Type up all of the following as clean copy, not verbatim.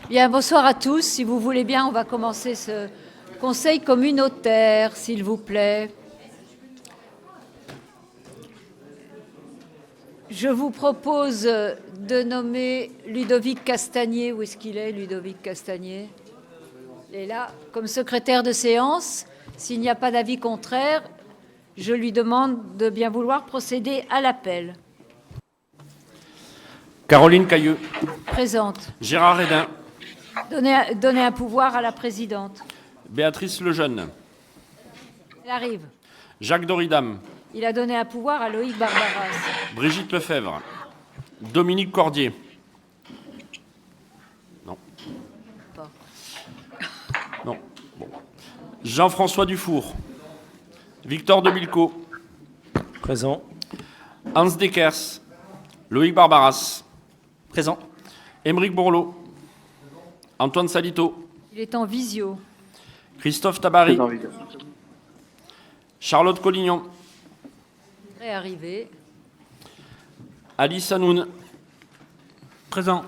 Bien, bonsoir à tous. Si vous voulez bien, on va commencer ce conseil communautaire, s'il vous plaît. Je vous propose de nommer Ludovic Castagnier. Où est-ce qu'il est, Ludovic Castagnier? Il est là, comme secrétaire de séance. S'il n'y a pas d'avis contraire, je lui demande de bien vouloir procéder à l'appel. Caroline Cailleux. Présente. Gérard Redin. Donnez un pouvoir à la présidente. Béatrice Lejeune. Elle arrive. Jacques Doridam. Il a donné un pouvoir à Loïc Barbaras. Brigitte Lefebvre. Dominique Cordier. Non. Pas. Non. Bon. Jean-François Dufour. Victor Demilco. Présent. Hans Dekers. Loïc Barbaras. Présent. Émeric Bourlot. Antoine Salito. Il est en visio. Christophe Tabary. Charlotte Collignon. Il est arrivé. Alice Hanoun. Présent.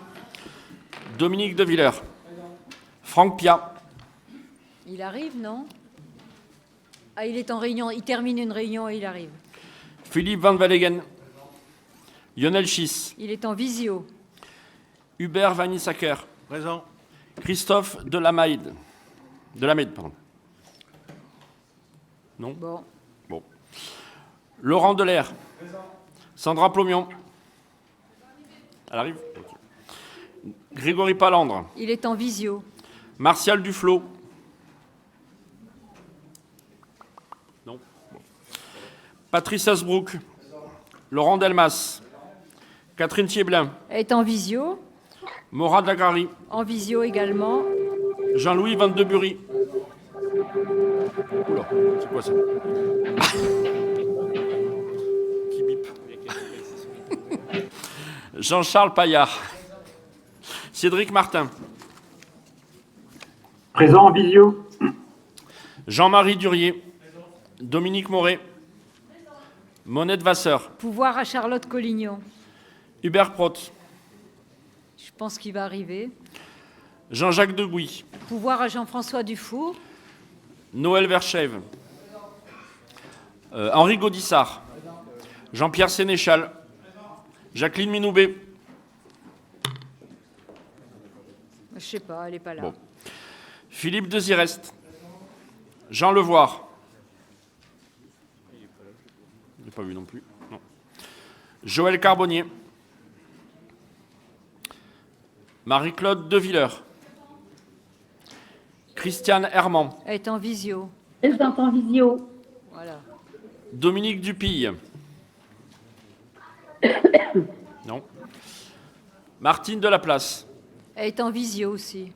Dominique De Villers. Franck Pia. Il arrive, non? Ah, il est en réunion. Il termine une réunion et il arrive. Philippe Van Wallegen. Lionel Schiss. Il est en visio. Hubert Van Issaker. Présent. Christophe Delamayde. Delamayde, pardon. Non. Bon. Bon. Laurent Delair. Sandra Plomion. Elle arrive. Ok. Grégory Palandre. Il est en visio. Martial Duflot. Non. Bon. Patrice Asbrook. Laurent Delmas. Catherine Thieblin. Elle est en visio. Morad Lagrari. En visio également. Jean-Louis Van de Bury. Oula, c'est quoi ça? Qui bip? Jean-Charles Paillard. Cédric Martin. Présent en visio. Jean-Marie Durier. Dominique Moret. Monette Vasseur. Pouvoir à Charlotte Collignon. Hubert Proth. Je pense qu'il va arriver. Jean-Jacques Degouy. Pouvoir à Jean-François Dufour. Noël Verschève. Henri Gaudissart. Jean-Pierre Sénéchal. Jacqueline Minoubet. Je sais pas, elle n'est pas là. Bon. Philippe Desirest. Jean Levoire. Je n'ai pas vu non plus. Non. Joël Carbonnier. Marie-Claude Devillers. Christiane Herman. Elle est en visio. Présente en visio. Voilà. Dominique Dupille. Non. Martine Delaplace. Elle est en visio aussi.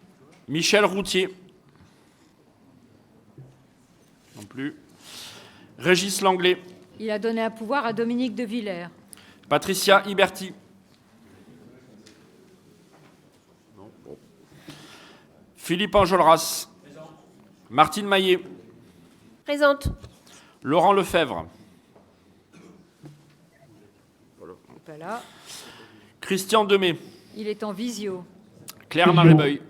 Michel Routier. Non plus. Régis Langlais. Il a donné un pouvoir à Dominique de Villers. Patricia Iberti. Non. Bon. Philippe Enjolras. Martine Maillet. Présente. Laurent Lefebvre. Il n'est pas là. Christian Demey. Il est en visio. Claire Marébeuil.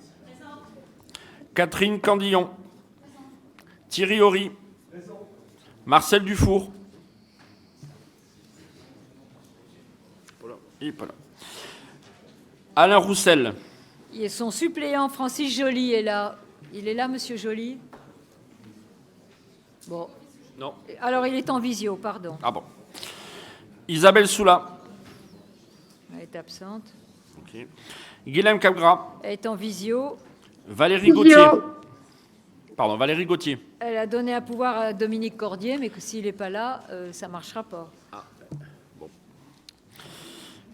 Catherine Candillon. Thierry Horry. Marcel Dufour. Il est pas là. Alain Roussel. Et son suppléant Francis Joly est là. Il est là, monsieur Joly? Bon. Non. Alors, il est en visio, pardon. Ah bon. Isabelle Soula. Elle est absente. Ok. Guilhem Capgras. Elle est en visio. Valérie Gauthier. Pardon, Valérie Gauthier. Elle a donné un pouvoir à Dominique Cordier, mais que s'il n'est pas là, ça ne marchera pas.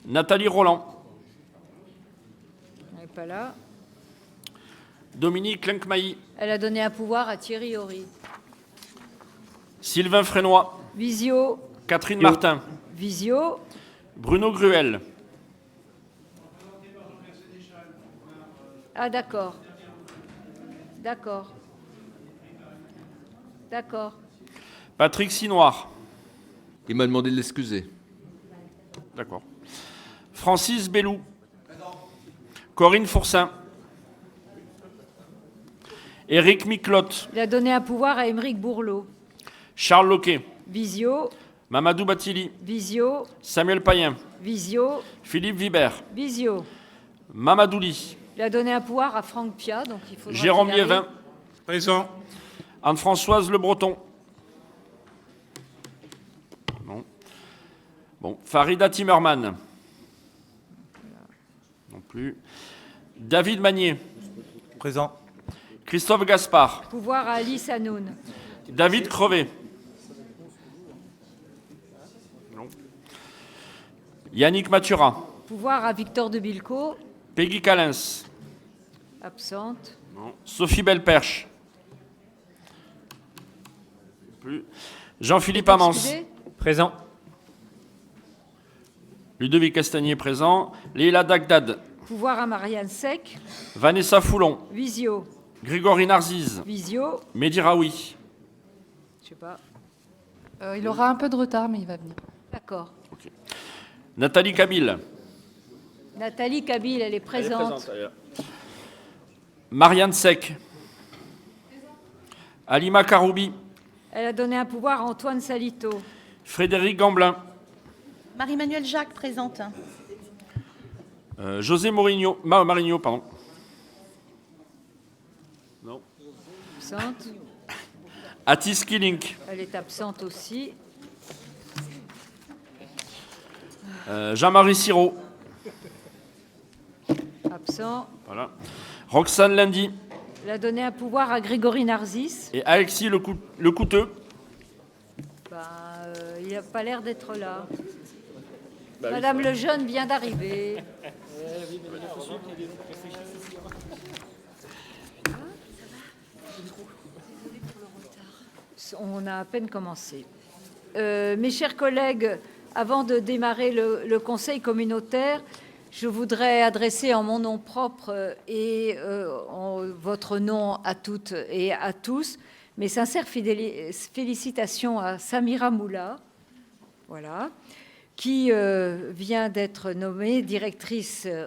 Nathalie Roland. Elle n'est pas là. Dominique Lenkmailly. Elle a donné un pouvoir à Thierry Horry. Sylvain Frénois. Visio. Catherine Martin. Visio. Bruno Gruel. Ah, d'accord. D'accord. D'accord. Patrick Sinoir. Il m'a demandé de l'excuser. D'accord. Francis Bellou. Corinne Fourcin. Éric Miclotte. Il a donné un pouvoir à Émeric Bourlot. Charles Loquet. Visio, Mamadou Batili. Visio, Samuel Payen. Visio, Philippe Vibert. Visio. Mamadouli. Il a donné un pouvoir à Franck Pia, donc il faudra Jérôme qu'il arrive. Liévin. Présent. Anne-Françoise Le Breton. Non. Bon. Farida Timmerman. Non plus. David Magnier. Présent. Christophe Gaspard. Pouvoir à Alice Hanoun. David Crevé. Non. Yannick Mathura. Pouvoir à Victor de Bilco. Peggy Calens. Absente. Non. Sophie Belperche. Plus. Jean-Philippe Amans. Excusez. Présent. Ludovic Castagnier présent. Léla Dagdad. Pouvoir à Marianne Sec. Vanessa Foulon. Visio. Grégory Narzize. Visio. Mehdi Raoui. Je sais pas. Il aura un peu de retard, mais il va venir. D'accord. Nathalie Kabil. Nathalie Kabil, elle est présente. Marianne Sec. Alima Karoubi. Elle a donné un pouvoir à Antoine Salito. Frédéric Gamblin. Marie-Manuelle Jacques, présente. José Marigno, pardon. Non. Absente. Atis Kilink. Elle est absente aussi. Jean-Marie Siraud. Absent. Voilà. Roxane Lundy. Elle a donné un pouvoir à Grégory Narzize. Et Alexis Le Couteux. Il n'a pas l'air d'être là. Madame Lejeune vient d'arriver. On a à peine commencé. Mes chers collègues, avant de démarrer le Conseil communautaire, je voudrais adresser en mon nom propre et en votre nom à toutes et à tous mes sincères félicitations à Samira Moula, voilà, qui vient d'être nommée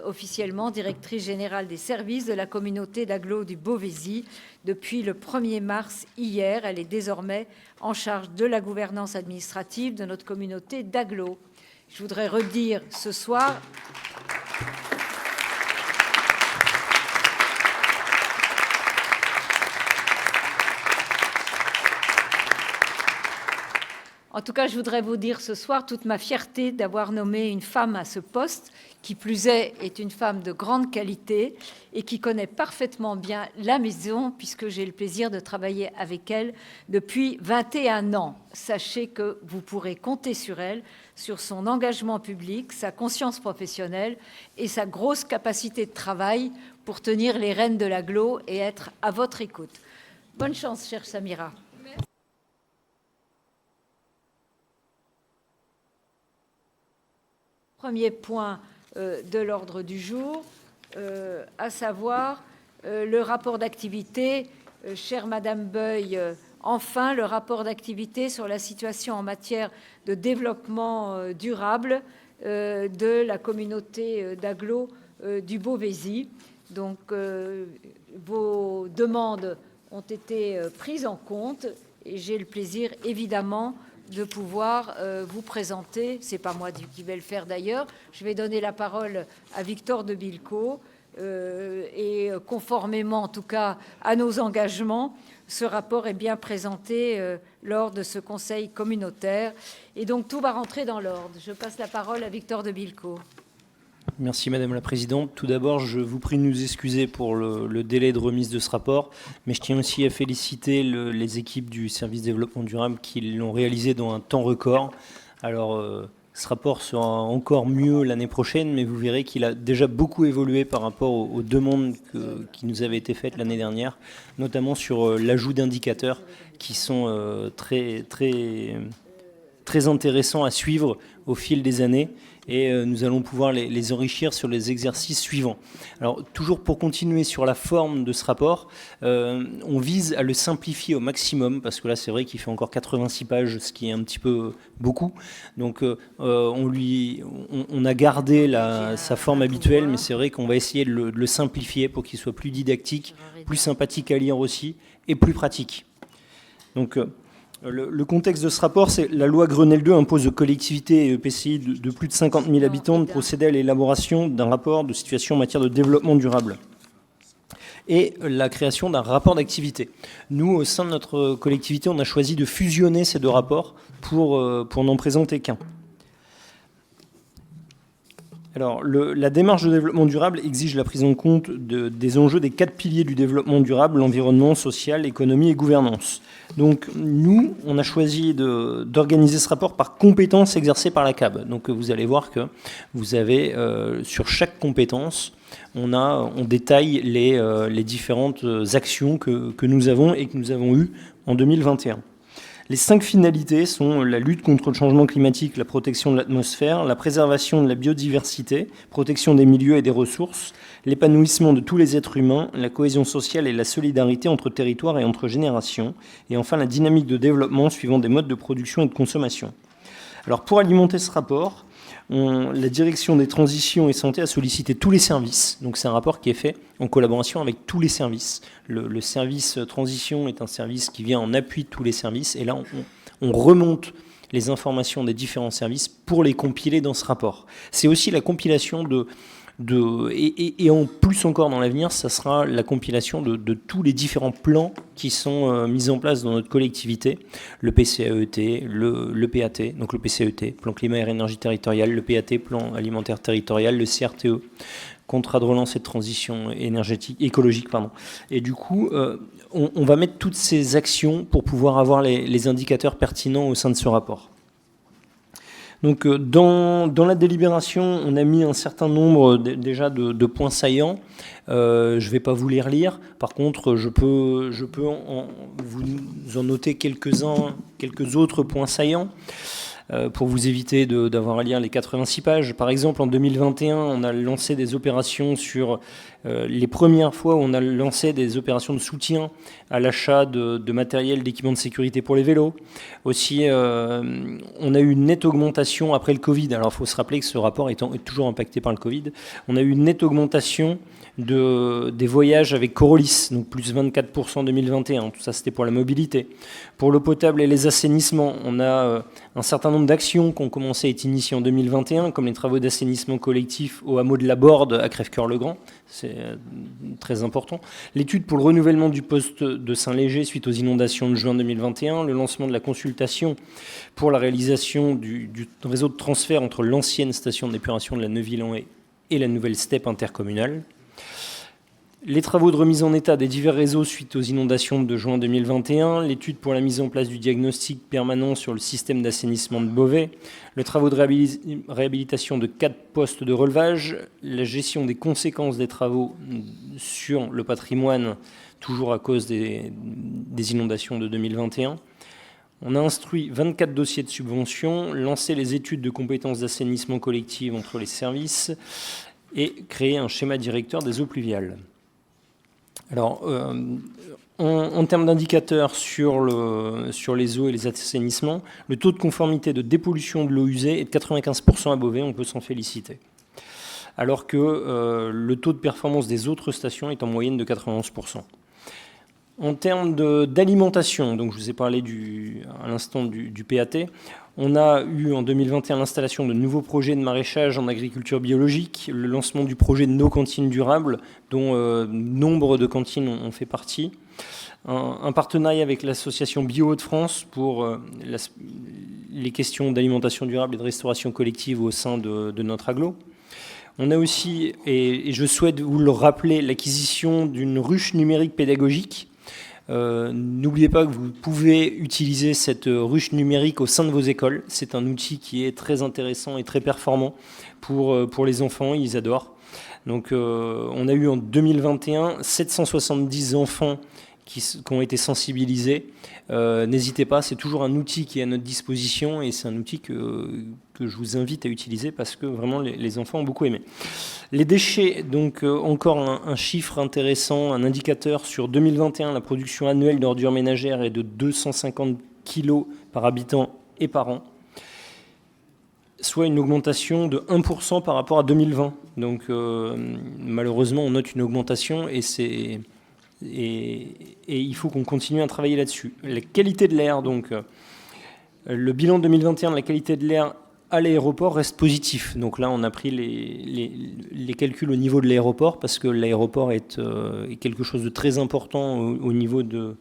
officiellement directrice générale des services de la communauté d'agglo du Beauvaisis depuis le 1er mars hier. Elle est désormais en charge de la gouvernance administrative de notre communauté d'agglo. Je voudrais redire ce soir En tout cas, je voudrais vous dire ce soir toute ma fierté d'avoir nommé une femme à ce poste, qui plus est une femme de grande qualité et qui connaît parfaitement bien la maison, puisque j'ai le plaisir de travailler avec elle depuis 21 ans. Sachez que vous pourrez compter sur elle, sur son engagement public, sa conscience professionnelle et sa grosse capacité de travail pour tenir les rênes de l'agglo et être à votre écoute. Bonne chance, chère Samira. Premier point de l'ordre du jour, à savoir le rapport d'activité. Chère Madame Beuil, enfin le rapport d'activité sur la situation en matière de développement durable de la communauté d'agglo du Beauvaisis. Donc vos demandes ont été prises en compte et j'ai le plaisir évidemment de pouvoir vous présenter, c'est pas moi qui vais le faire d'ailleurs, je vais donner la parole à Victor de Bilco et conformément en tout cas à nos engagements, ce rapport est bien présenté lors de ce conseil communautaire et donc tout va rentrer dans l'ordre. Je passe la parole à Victor de Bilco. Merci Madame la Présidente. Tout d'abord, je vous prie de nous excuser pour le délai de remise de ce rapport, mais je tiens aussi à féliciter les équipes du service développement durable qui l'ont réalisé dans un temps record. Alors, ce rapport sera encore mieux l'année prochaine, mais vous verrez qu'il a déjà beaucoup évolué par rapport aux demandes qui nous avaient été faites l'année dernière, notamment sur l'ajout d'indicateurs qui sont très très intéressants à suivre au fil des années et nous allons pouvoir les enrichir sur les exercices suivants. Alors toujours pour continuer sur la forme de ce rapport, on vise à le simplifier au maximum parce que là c'est vrai qu'il fait encore 86 pages, ce qui est un petit peu beaucoup. Donc on a gardé sa forme habituelle, mais c'est vrai qu'on va essayer de le simplifier pour qu'il soit plus didactique, plus sympathique à lire aussi et plus pratique. Donc le contexte de ce rapport, c'est la loi Grenelle 2 impose aux collectivités et EPCI de plus de 50 000 habitants de procéder à l'élaboration d'un rapport de situation en matière de développement durable et la création d'un rapport d'activité. Nous, au sein de notre collectivité, on a choisi de fusionner ces deux rapports pour n'en présenter qu'un. Alors, la démarche de développement durable exige la prise en compte des enjeux des 4 piliers du développement durable, l'environnement, social, économie et gouvernance. Donc, nous, on a choisi d'organiser ce rapport par compétences exercées par la CAB. Donc, vous allez voir que vous avez, sur chaque compétence, on détaille les différentes actions que nous avons et que nous avons eues en 2021. Les 5 finalités sont la lutte contre le changement climatique, la protection de l'atmosphère, la préservation de la biodiversité, protection des milieux et des ressources, l'épanouissement de tous les êtres humains, la cohésion sociale et la solidarité entre territoires et entre générations, et enfin la dynamique de développement suivant des modes de production et de consommation. Alors pour alimenter ce rapport, la direction des transitions et santé a sollicité tous les services. Donc c'est un rapport qui est fait en collaboration avec tous les services. Le service transition est un service qui vient en appui de tous les services. Et là, on remonte les informations des différents services pour les compiler dans ce rapport. C'est aussi la compilation et en plus encore dans l'avenir, ça sera la compilation de tous les différents plans qui sont mis en place dans notre collectivité, le PCAET, le PAT, donc le PCAET, plan climat air énergie territorial, le PAT, plan alimentaire territorial, le CRTE, contrat de relance et de transition écologique. Et du coup, on va mettre toutes ces actions pour pouvoir avoir les indicateurs pertinents au sein de ce rapport. Donc dans la délibération, on a mis un certain nombre déjà de points saillants. Je ne vais pas vous les relire. Par contre, je peux vous en noter quelques autres points saillants pour vous éviter d'avoir à lire les 86 pages. Par exemple, en 2021, on a lancé des opérations sur les premières fois où on a lancé des opérations de soutien à l'achat de matériel d'équipement de sécurité pour les vélos. Aussi, on a eu une nette augmentation après le Covid. Alors, il faut se rappeler que ce rapport est toujours impacté par le Covid. On a eu une nette augmentation des voyages avec Corolis, donc plus 24% en 2021. Tout ça, c'était pour la mobilité. Pour l'eau potable et les assainissements, on a un certain nombre d'actions qui ont commencé à être initiées en 2021, comme les travaux d'assainissement collectif au hameau de la Borde à Crèvecœur-le-Grand. C'est très important. L'étude pour le renouvellement du poste de Saint-Léger suite aux inondations de juin 2021, le lancement de la consultation pour la réalisation du réseau de transfert entre l'ancienne station d'épuration de la Neuville-en-Haye et la nouvelle STEP intercommunale. Les travaux de remise en état des divers réseaux suite aux inondations de juin 2021, l'étude pour la mise en place du diagnostic permanent sur le système d'assainissement de Beauvais, le travaux de réhabilitation de 4 postes de relevage, la gestion des conséquences des travaux sur le patrimoine, toujours à cause des inondations de 2021. On a instruit 24 dossiers de subvention, lancé les études de compétences d'assainissement collectif entre les services et créé un schéma directeur des eaux pluviales. Alors, en termes d'indicateurs sur les eaux et les assainissements, le taux de conformité de dépollution de l'eau usée est de 95% à Beauvais, on peut s'en féliciter. Alors que le taux de performance des autres stations est en moyenne de 91%. En termes d'alimentation, donc je vous ai parlé à l'instant du PAT, on a eu en 2021 l'installation de nouveaux projets de maraîchage en agriculture biologique, le lancement du projet de nos cantines durables, dont nombre de cantines ont fait partie, un partenariat avec l'association Bio de France pour les questions d'alimentation durable et de restauration collective au sein de notre agglo. On a aussi, et je souhaite vous le rappeler, l'acquisition d'une ruche numérique pédagogique. N'oubliez pas que vous pouvez utiliser cette ruche numérique au sein de vos écoles. C'est un outil qui est très intéressant et très performant pour les enfants, ils adorent. Donc on a eu en 2021 770 enfants qui ont été sensibilisés, n'hésitez pas, c'est toujours un outil qui est à notre disposition et c'est un outil que je vous invite à utiliser parce que vraiment les enfants ont beaucoup aimé. Les déchets, donc encore un chiffre intéressant, un indicateur sur 2021, la production annuelle d'ordures ménagères est de 250 kg par habitant et par an, soit une augmentation de 1% par rapport à 2020. Donc malheureusement, on note une augmentation et il faut qu'on continue à travailler là-dessus. La qualité de l'air, donc le bilan 2021 de la qualité de l'air à l'aéroport reste positif. Donc là, on a pris les calculs au niveau de l'aéroport parce que l'aéroport est quelque chose de très important au niveau de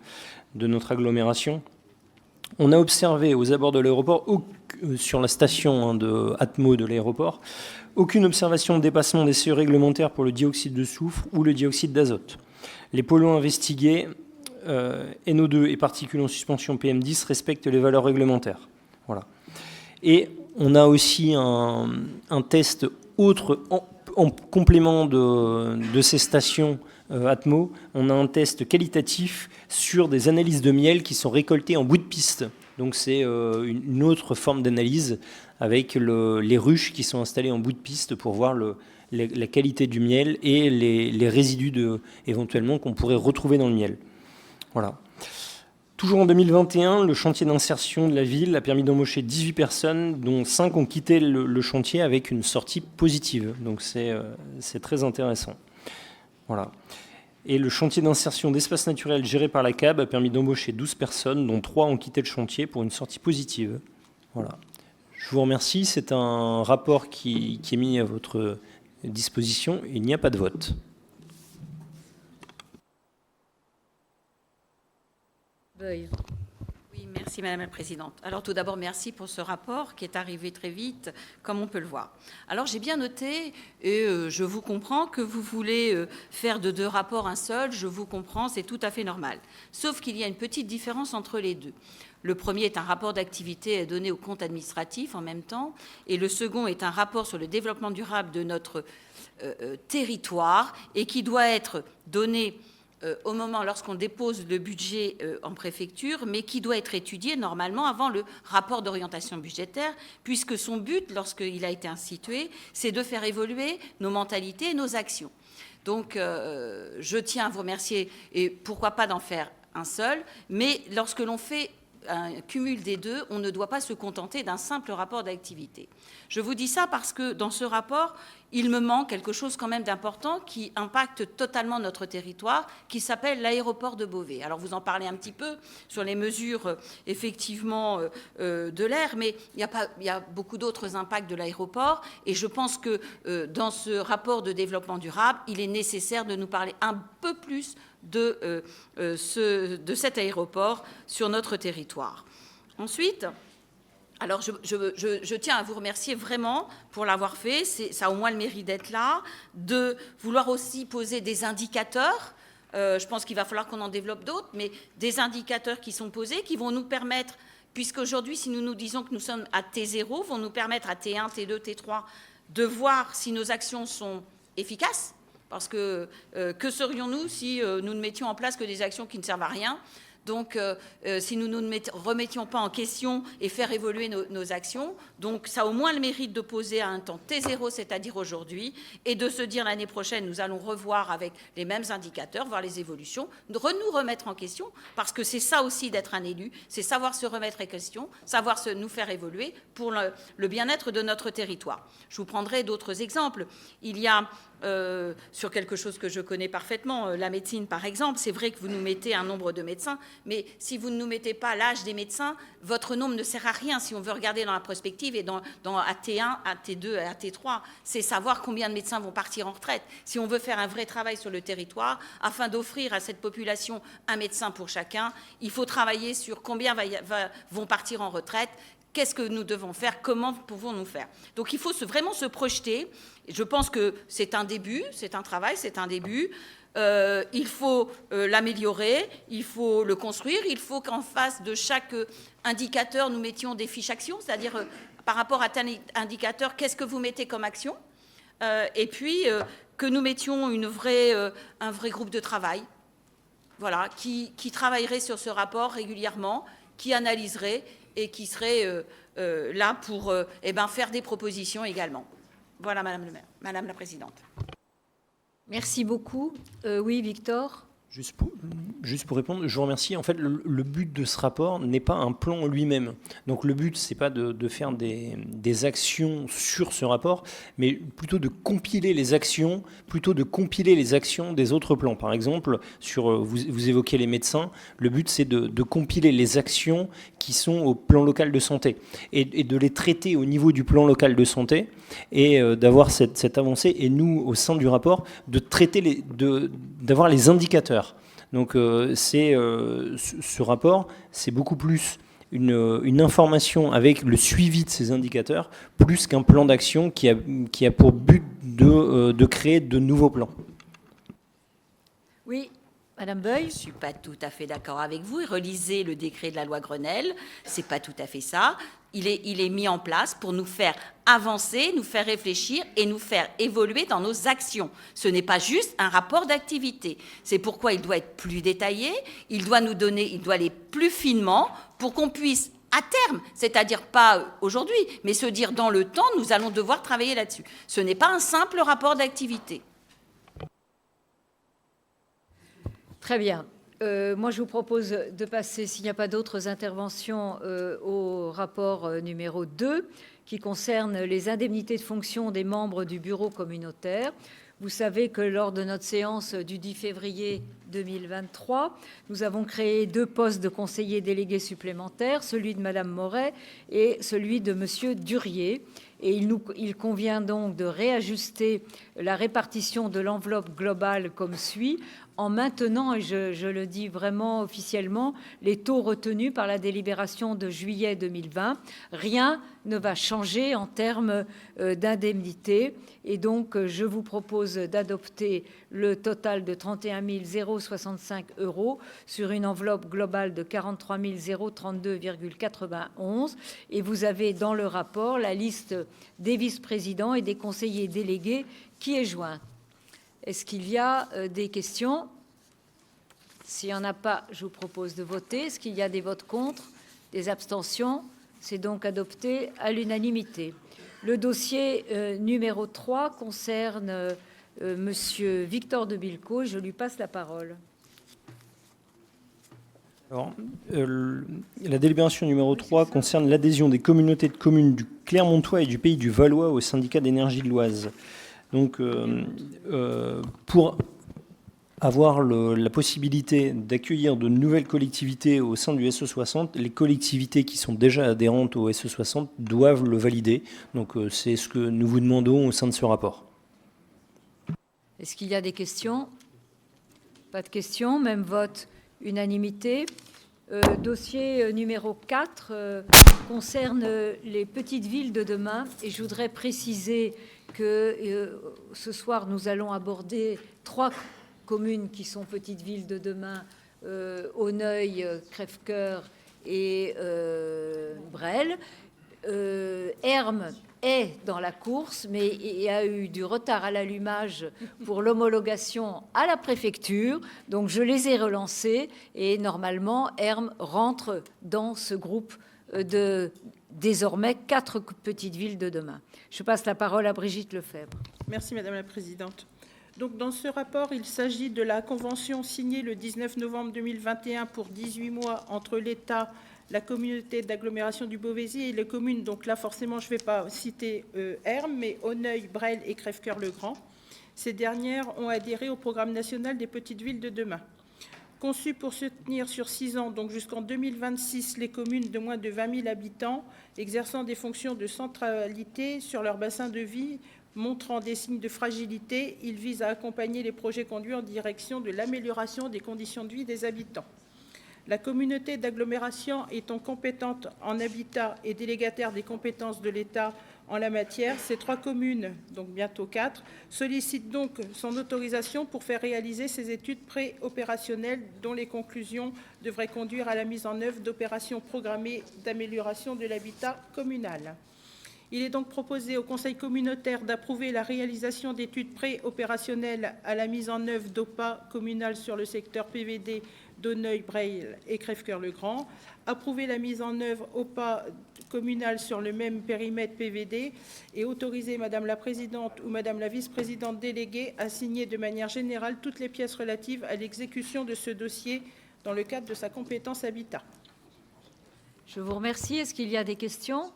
notre agglomération. On a observé aux abords de l'aéroport, sur la station de Atmo de l'aéroport, aucune observation de dépassement des seuils réglementaires pour le dioxyde de soufre ou le dioxyde d'azote. Les polluants investigués, NO2 et particules en suspension PM10, respectent les valeurs réglementaires. Voilà. Et on a aussi un test autre en complément de ces stations Atmo. On a un test qualitatif sur des analyses de miel qui sont récoltées en bout de piste. Donc c'est une autre forme d'analyse avec les ruches qui sont installées en bout de piste pour voir la qualité du miel et les résidus éventuellement qu'on pourrait retrouver dans le miel. Voilà. Toujours en 2021, le chantier d'insertion de la ville a permis d'embaucher 18 personnes, dont 5 ont quitté le chantier avec une sortie positive. Donc c'est très intéressant. Voilà. Et le chantier d'insertion d'espace naturel géré par la CAB a permis d'embaucher 12 personnes, dont 3 ont quitté le chantier pour une sortie positive. Voilà. Je vous remercie. C'est un rapport qui est mis à votre disposition. Il n'y a pas de vote. Oui, merci Madame la Présidente. Alors tout d'abord, merci pour ce rapport qui est arrivé très vite, comme on peut le voir. Alors j'ai bien noté, et je vous comprends, que vous voulez faire de 2 rapports un seul, je vous comprends, c'est tout à fait normal. Sauf qu'il y a une petite différence entre les deux. Le premier est un rapport d'activité donné au compte administratif en même temps, et le second est un rapport sur le développement durable de notre territoire, et qui doit être donné au moment lorsqu'on dépose le budget en préfecture, mais qui doit être étudié normalement avant le rapport d'orientation budgétaire, puisque son but, lorsqu'il a été institué, c'est de faire évoluer nos mentalités et nos actions. Donc, je tiens à vous remercier, et pourquoi pas d'en faire un seul, mais lorsque l'on fait un cumul des deux, on ne doit pas se contenter d'un simple rapport d'activité. Je vous dis ça parce que dans ce rapport, il me manque quelque chose quand même d'important qui impacte totalement notre territoire, qui s'appelle l'aéroport de Beauvais. Alors vous en parlez un petit peu sur les mesures effectivement de l'air, mais il y a beaucoup d'autres impacts de l'aéroport, et je pense que dans ce rapport de développement durable, il est nécessaire de nous parler un peu plus de cet aéroport sur notre territoire. Ensuite, alors je tiens à vous remercier vraiment pour l'avoir fait, ça a au moins le mérite d'être là, de vouloir aussi poser des indicateurs. Je pense qu'il va falloir qu'on en développe d'autres, mais des indicateurs qui sont posés, qui vont nous permettre, puisqu'aujourd'hui, si nous nous disons que nous sommes à T0, vont nous permettre à T1, T2, T3 de voir si nos actions sont efficaces. Parce que serions-nous si nous ne mettions en place que des actions qui ne servent à rien ? Donc, si nous ne remettions pas en question et faire évoluer nos actions, donc ça a au moins le mérite de poser à un temps T0, c'est-à-dire aujourd'hui, et de se dire l'année prochaine, nous allons revoir avec les mêmes indicateurs, voir les évolutions, nous remettre en question, parce que c'est ça aussi d'être un élu, c'est savoir se remettre en question, savoir nous faire évoluer pour le bien-être de notre territoire. Je vous prendrai d'autres exemples. Il y a sur quelque chose que je connais parfaitement, la médecine par exemple, c'est vrai que vous nous mettez un nombre de médecins, mais si vous ne nous mettez pas l'âge des médecins, votre nombre ne sert à rien si on veut regarder dans la prospective et dans AT1, AT2 et AT3, c'est savoir combien de médecins vont partir en retraite. Si on veut faire un vrai travail sur le territoire, afin d'offrir à cette population un médecin pour chacun, il faut travailler sur combien vont partir en retraite. Qu'est-ce que nous devons faire? Comment pouvons-nous faire? Donc il faut vraiment se projeter. Je pense que c'est un début, c'est un travail, c'est un début. Il faut l'améliorer, il faut le construire, il faut qu'en face de chaque indicateur, nous mettions des fiches actions, c'est-à-dire par rapport à tel indicateur, qu'est-ce que vous mettez comme action? Et puis que nous mettions un vrai groupe de travail. voilà, qui travaillerait sur ce rapport régulièrement, qui analyserait et qui serait là pour faire des propositions également. Voilà, Madame le maire, Madame la Présidente. Merci beaucoup. Oui, Victor. Juste pour répondre, je vous remercie. En fait, le but de ce rapport n'est pas un plan en lui-même. Donc le but, c'est pas de faire des actions sur ce rapport, mais plutôt de compiler les actions, des autres plans. Par exemple, vous évoquez les médecins. Le but, c'est de compiler les actions qui sont au plan local de santé et de les traiter au niveau du plan local de santé et d'avoir cette avancée. Et nous, au sein du rapport, de traiter d'avoir les indicateurs. Donc ce rapport, c'est beaucoup plus une information avec le suivi de ces indicateurs, plus qu'un plan d'action qui a pour but de créer de nouveaux plans. Oui, Madame Beuil. Je ne suis pas tout à fait d'accord avec vous. Relisez le décret de la loi Grenelle. Ce n'est pas tout à fait ça. Il est mis en place pour nous faire avancer, nous faire réfléchir et nous faire évoluer dans nos actions. Ce n'est pas juste un rapport d'activité. C'est pourquoi il doit être plus détaillé, il doit aller plus finement pour qu'on puisse, à terme, c'est-à-dire pas aujourd'hui, mais se dire dans le temps, nous allons devoir travailler là-dessus. Ce n'est pas un simple rapport d'activité. Très bien. Moi, je vous propose de passer, s'il n'y a pas d'autres interventions, au rapport numéro 2, qui concerne les indemnités de fonction des membres du bureau communautaire. Vous savez que lors de notre séance du 10 février 2023, nous avons créé 2 postes de conseillers délégués supplémentaires, celui de Madame Moret et celui de Monsieur Durier. Et il convient donc de réajuster la répartition de l'enveloppe globale comme suit, en maintenant, et je le dis vraiment officiellement, les taux retenus par la délibération de juillet 2020. Rien ne va changer en termes d'indemnité. Et donc, je vous propose d'adopter le total de 31 065 € sur une enveloppe globale de 43 032,91. Et vous avez dans le rapport la liste des vice-présidents et des conseillers délégués qui est jointe. Est-ce qu'il y a des questions? S'il n'y en a pas, je vous propose de voter. Est-ce qu'il y a des votes contre, des abstentions? C'est donc adopté à l'unanimité. Le dossier numéro 3 concerne Monsieur Victor de Bilco. Je lui passe la parole. Alors, la délibération numéro 3 concerne l'adhésion des communautés de communes du Clermontois et du Pays du Valois au syndicat d'énergie de l'Oise. Donc, pour avoir la possibilité d'accueillir de nouvelles collectivités au sein du SE60, les collectivités qui sont déjà adhérentes au SE60 doivent le valider. Donc, c'est ce que nous vous demandons au sein de ce rapport. Est-ce qu'il y a des questions? Pas de questions. Même vote, unanimité. Dossier numéro 4 concerne les petites villes de demain. Et je voudrais préciser que ce soir, nous allons aborder 3 communes qui sont petites villes de demain, Auneuil, Crèvecoeur et Bresles. Hermes est dans la course, mais il y a eu du retard à l'allumage pour l'homologation à la préfecture. Donc, je les ai relancés et normalement, Hermes rentre dans ce groupe de désormais 4 petites villes de demain. Je passe la parole à Brigitte Lefebvre. Merci, Madame la Présidente. Donc, dans ce rapport, il s'agit de la convention signée le 19 novembre 2021 pour 18 mois entre l'État, la communauté d'agglomération du Beauvaisis et les communes. Donc là, forcément, je ne vais pas citer Hermes, mais Auneuil, Bresles et Crèvecoeur-le-Grand. Ces dernières ont adhéré au programme national des petites villes de demain. Conçu pour soutenir sur 6 ans, donc jusqu'en 2026, les communes de moins de 20 000 habitants exerçant des fonctions de centralité sur leur bassin de vie, montrant des signes de fragilité, il vise à accompagner les projets conduits en direction de l'amélioration des conditions de vie des habitants. La communauté d'agglomération étant compétente en habitat et délégataire des compétences de l'État en la matière, ces 3 communes, donc bientôt 4, sollicitent donc son autorisation pour faire réaliser ces études pré-opérationnelles dont les conclusions devraient conduire à la mise en œuvre d'opérations programmées d'amélioration de l'habitat communal. Il est donc proposé au Conseil communautaire d'approuver la réalisation d'études pré-opérationnelles à la mise en œuvre d'OPA communal sur le secteur PVD d'Auneuil-Breil et Crèvecœur-le-Grand, approuver la mise en œuvre OPA communal sur le même périmètre PVD et autoriser Madame la Présidente ou Madame la Vice-présidente déléguée à signer de manière générale toutes les pièces relatives à l'exécution de ce dossier dans le cadre de sa compétence habitat. Je vous remercie. Est-ce qu'il y a des questions?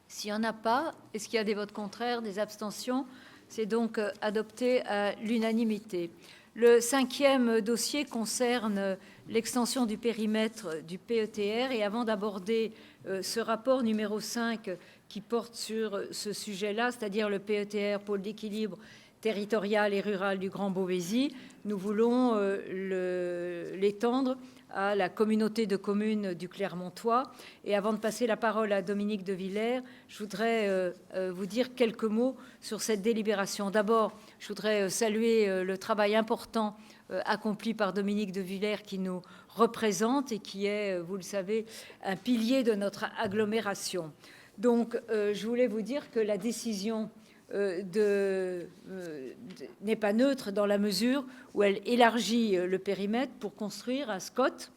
S'il n'y en a pas, est-ce qu'il y a des votes contraires, des abstentions? C'est donc adopté à l'unanimité. Le 5e dossier concerne l'extension du périmètre du PETR. Et avant d'aborder ce rapport numéro 5 qui porte sur ce sujet-là, c'est-à-dire le PETR, pôle d'équilibre territorial et rural du Grand Beauvaisis, nous voulons l'étendre à la communauté de communes du Clermontois. Et avant de passer la parole à Dominique de Villers, je voudrais vous dire quelques mots sur cette délibération. D'abord, je voudrais saluer le travail important accompli par Dominique de Villers qui nous représente et qui est, vous le savez, un pilier de notre agglomération. Donc, je voulais vous dire que la décision n'est pas neutre dans la mesure où elle élargit le périmètre pour construire un SCOT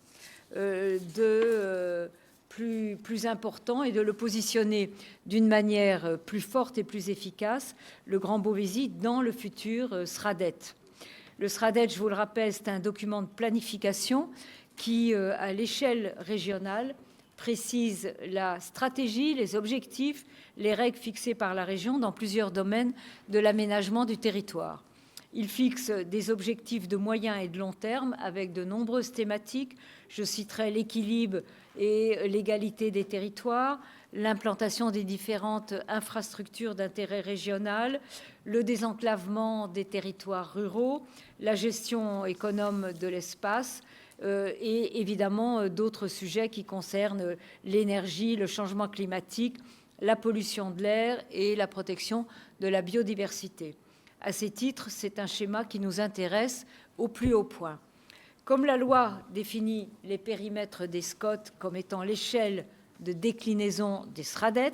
plus important et de le positionner d'une manière plus forte et plus efficace, le Grand Beauvaisis, dans le futur SRADET. Le SRADET, je vous le rappelle, c'est un document de planification qui, à l'échelle régionale, précise la stratégie, les objectifs, les règles fixées par la région dans plusieurs domaines de l'aménagement du territoire. Il fixe des objectifs de moyen et de long terme avec de nombreuses thématiques. Je citerai l'équilibre et l'égalité des territoires, l'implantation des différentes infrastructures d'intérêt régional, le désenclavement des territoires ruraux, la gestion économe de l'espace, et évidemment d'autres sujets qui concernent l'énergie, le changement climatique, la pollution de l'air et la protection de la biodiversité. À ces titres, c'est un schéma qui nous intéresse au plus haut point. Comme la loi définit les périmètres des SCOT comme étant l'échelle de déclinaison des SRADET,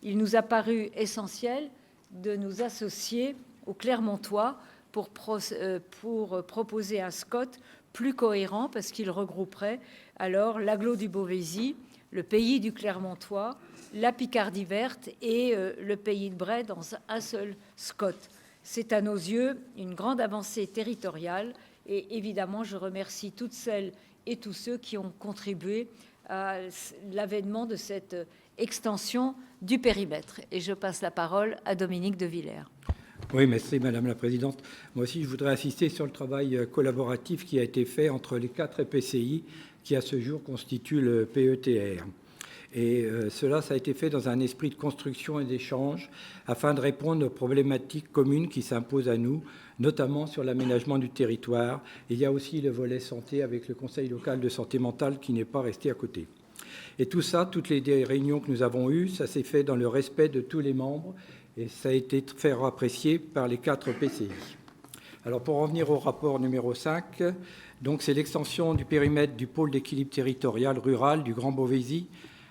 il nous a paru essentiel de nous associer aux Clermontois pour proposer un SCOT plus cohérent parce qu'il regrouperait alors l'agglo du Beauvaisis, le pays du Clermontois, la Picardie verte et le pays de Bray dans un seul SCOT. C'est à nos yeux une grande avancée territoriale et évidemment je remercie toutes celles et tous ceux qui ont contribué à l'avènement de cette extension du périmètre. Et je passe la parole à Dominique de Villers. Oui, merci Madame la Présidente. Moi aussi, je voudrais insister sur le travail collaboratif qui a été fait entre les 4 EPCI qui, à ce jour, constituent le PETR. Et cela, ça a été fait dans un esprit de construction et d'échange afin de répondre aux problématiques communes qui s'imposent à nous, notamment sur l'aménagement du territoire. Et il y a aussi le volet santé avec le Conseil local de santé mentale qui n'est pas resté à côté. Et tout ça, toutes les réunions que nous avons eues, ça s'est fait dans le respect de tous les membres et ça a été très apprécié par les 4 PCI. Alors pour revenir au rapport numéro 5, donc c'est l'extension du périmètre du pôle d'équilibre territorial rural du Grand Beauvaisis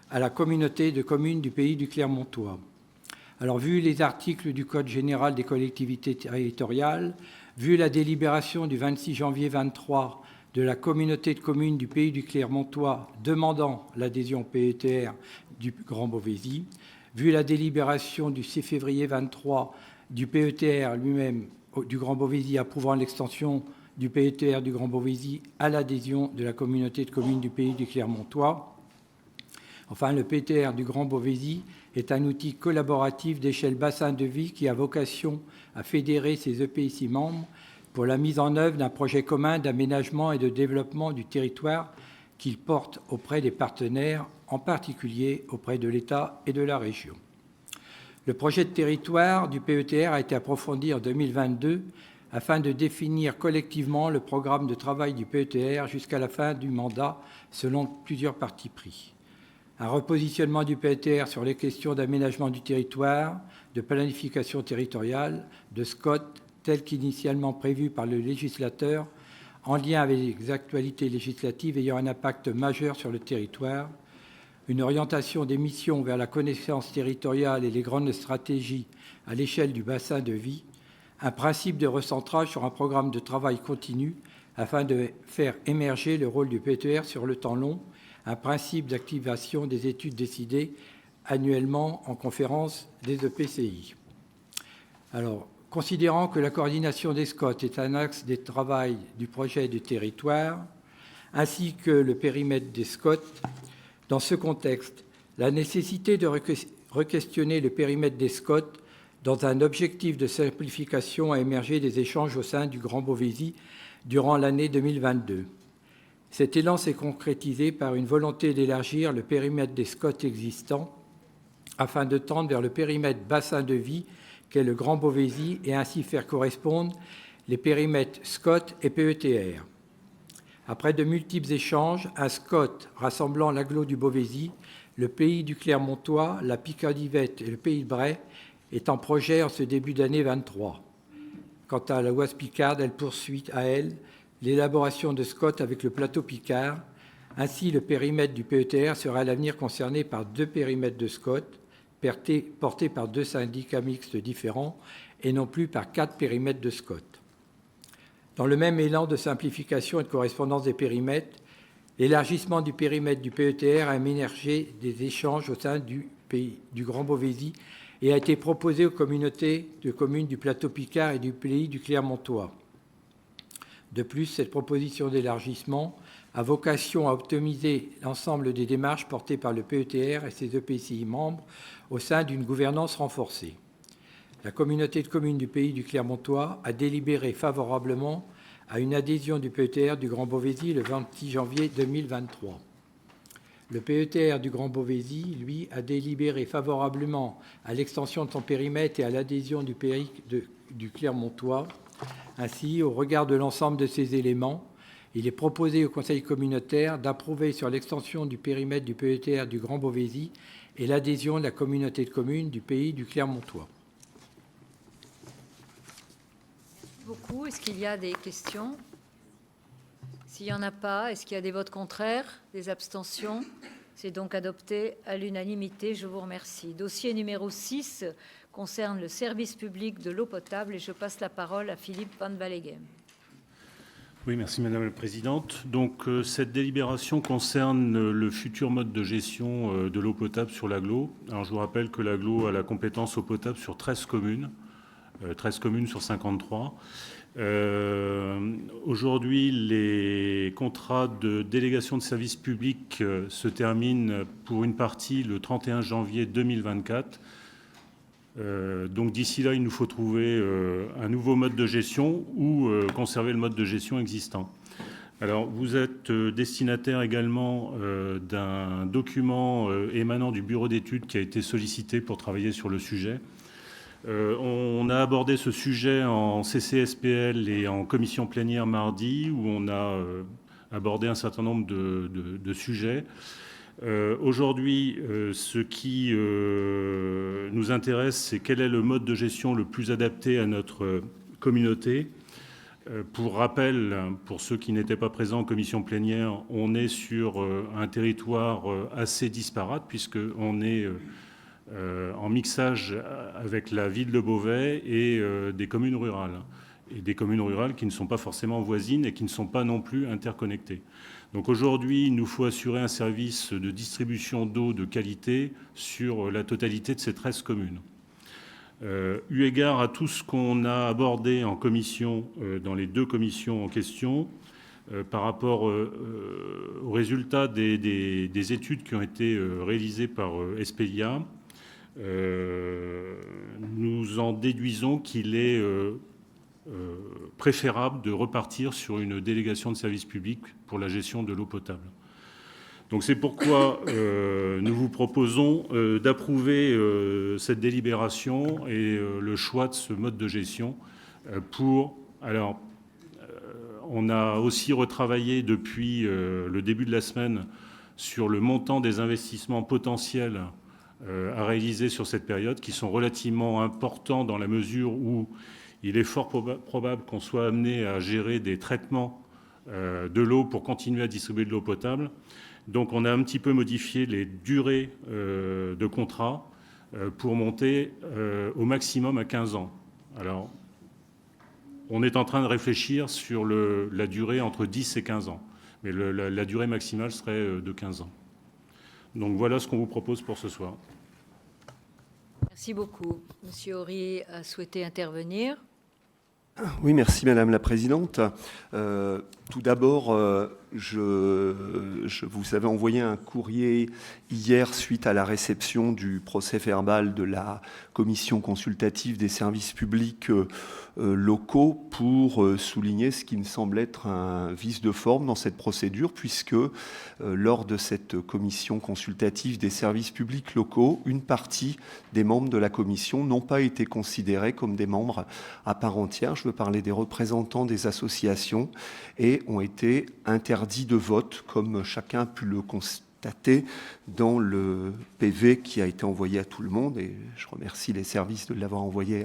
à la communauté de communes du pays du Clermontois. Alors vu les articles du Code général des collectivités territoriales, vu la délibération du 26 janvier 23 de la communauté de communes du pays du Clermontois demandant l'adhésion PETR du Grand Beauvaisis, vu la délibération du 6 février 23 du PETR lui-même du Grand Beauvaisis approuvant l'extension du PETR du Grand Beauvaisis à l'adhésion de la communauté de communes du pays du Clermontois. Enfin, le PETR du Grand Beauvaisis est un outil collaboratif d'échelle bassin de vie qui a vocation à fédérer ses EPCI membres pour la mise en œuvre d'un projet commun d'aménagement et de développement du territoire qu'il porte auprès des partenaires, en particulier auprès de l'État et de la région. Le projet de territoire du PETR a été approfondi en 2022 afin de définir collectivement le programme de travail du PETR jusqu'à la fin du mandat selon plusieurs partis pris. Un repositionnement du PETR sur les questions d'aménagement du territoire, de planification territoriale, de SCOT, tel qu'initialement prévu par le législateur, en lien avec les actualités législatives ayant un impact majeur sur le territoire, une orientation des missions vers la connaissance territoriale et les grandes stratégies à l'échelle du bassin de vie, un principe de recentrage sur un programme de travail continu afin de faire émerger le rôle du PETR sur le temps long, un principe d'activation des études décidées annuellement en conférence des EPCI. Alors, considérant que la coordination des SCOT est un axe des travaux du projet du territoire, ainsi que le périmètre des SCOT, dans ce contexte, la nécessité de re-questionner le périmètre des SCOT dans un objectif de simplification a émergé des échanges au sein du Grand Beauvaisis durant l'année 2022. Cet élan s'est concrétisé par une volonté d'élargir le périmètre des SCOT existants afin de tendre vers le périmètre bassin de vie qu'est le Grand Beauvaisis et ainsi faire correspondre les périmètres SCOT et PETR. Après de multiples échanges, un SCOT rassemblant l'agglo du Beauvaisis, le pays du Clermontois, la Picardie-Vette et le pays de Bray est en projet en ce début d'année 23. Quant à la Oise Picarde, elle poursuit à elle l'élaboration de SCOT avec le plateau Picard. Ainsi, le périmètre du PETR sera à l'avenir concerné par 2 périmètres de SCOT, portés par 2 syndicats mixtes différents et non plus par 4 périmètres de SCOT. Dans le même élan de simplification et de correspondance des périmètres, l'élargissement du périmètre du PETR a émergé des échanges au sein du Grand Beauvaisis et a été proposé aux communautés de communes du plateau Picard et du pays du Clermontois. De plus, cette proposition d'élargissement a vocation à optimiser l'ensemble des démarches portées par le PETR et ses EPCI membres au sein d'une gouvernance renforcée. La communauté de communes du pays du Clermontois a délibéré favorablement à une adhésion du PETR du Grand Beauvaisis le 26 janvier 2023. Le PETR du Grand Beauvaisis, lui, a délibéré favorablement à l'extension de son périmètre et à l'adhésion du pays du Clermontois. Ainsi, au regard de l'ensemble de ces éléments, il est proposé au Conseil communautaire d'approuver sur l'extension du périmètre du PETR du Grand Beauvaisis et l'adhésion de la communauté de communes du pays du Clermontois. Merci beaucoup. Est-ce qu'il y a des questions? S'il n'y en a pas, est-ce qu'il y a des votes contraires, des abstentions? C'est donc adopté à l'unanimité. Je vous remercie. Dossier numéro 6 concerne le service public de l'eau potable et je passe la parole à Philippe Van Wallegem. Oui, merci Madame la Présidente. Donc cette délibération concerne le futur mode de gestion de l'eau potable sur l'agglo. Alors je vous rappelle que l'agglo a la compétence eau potable sur 13 communes sur 53. Aujourd'hui, les contrats de délégation de services publics se terminent pour une partie le 31 janvier 2024. Donc d'ici là, il nous faut trouver un nouveau mode de gestion ou conserver le mode de gestion existant. Alors, vous êtes destinataire également d'un document émanant du bureau d'études qui a été sollicité pour travailler sur le sujet. On a abordé ce sujet en CCSPL et en commission plénière mardi, où on a abordé un certain nombre de sujets. Aujourd'hui, ce qui nous intéresse, c'est quel est le mode de gestion le plus adapté à notre communauté. Pour rappel, pour ceux qui n'étaient pas présents en commission plénière, on est sur un territoire assez disparate, puisqu'on est en mixage avec la ville de Beauvais et des communes rurales. Et des communes rurales qui ne sont pas forcément voisines et qui ne sont pas non plus interconnectées. Donc aujourd'hui, il nous faut assurer un service de distribution d'eau de qualité sur la totalité de ces 13 communes. Eu égard à tout ce qu'on a abordé en commission, dans les 2 commissions en question, par rapport aux résultats des études qui ont été réalisées par Espelia, nous en déduisons qu'il est préférable de repartir sur une délégation de service public pour la gestion de l'eau potable. Donc c'est pourquoi nous vous proposons d'approuver cette délibération et le choix de ce mode de gestion pour... Alors, on a aussi retravaillé depuis le début de la semaine sur le montant des investissements potentiels à réaliser sur cette période, qui sont relativement importants dans la mesure où il est fort probable qu'on soit amené à gérer des traitements de l'eau pour continuer à distribuer de l'eau potable. Donc on a un petit peu modifié les durées de contrat pour monter au maximum à 15 ans. Alors, on est en train de réfléchir sur la durée entre 10 et 15 ans. Mais la durée maximale serait de 15 ans. Donc voilà ce qu'on vous propose pour ce soir. Merci beaucoup. Monsieur Horry a souhaité intervenir. Oui, merci Madame la Présidente. Tout d'abord, je vous avais envoyé un courrier hier suite à la réception du procès-verbal de la commission consultative des services publics locaux pour souligner ce qui me semble être un vice de forme dans cette procédure, puisque lors de cette commission consultative des services publics locaux, une partie des membres de la commission n'ont pas été considérés comme des membres à part entière. Je veux parler des représentants des associations et ont été interdits de vote, comme chacun a pu le constater dans le PV qui a été envoyé à tout le monde, et je remercie les services de l'avoir envoyé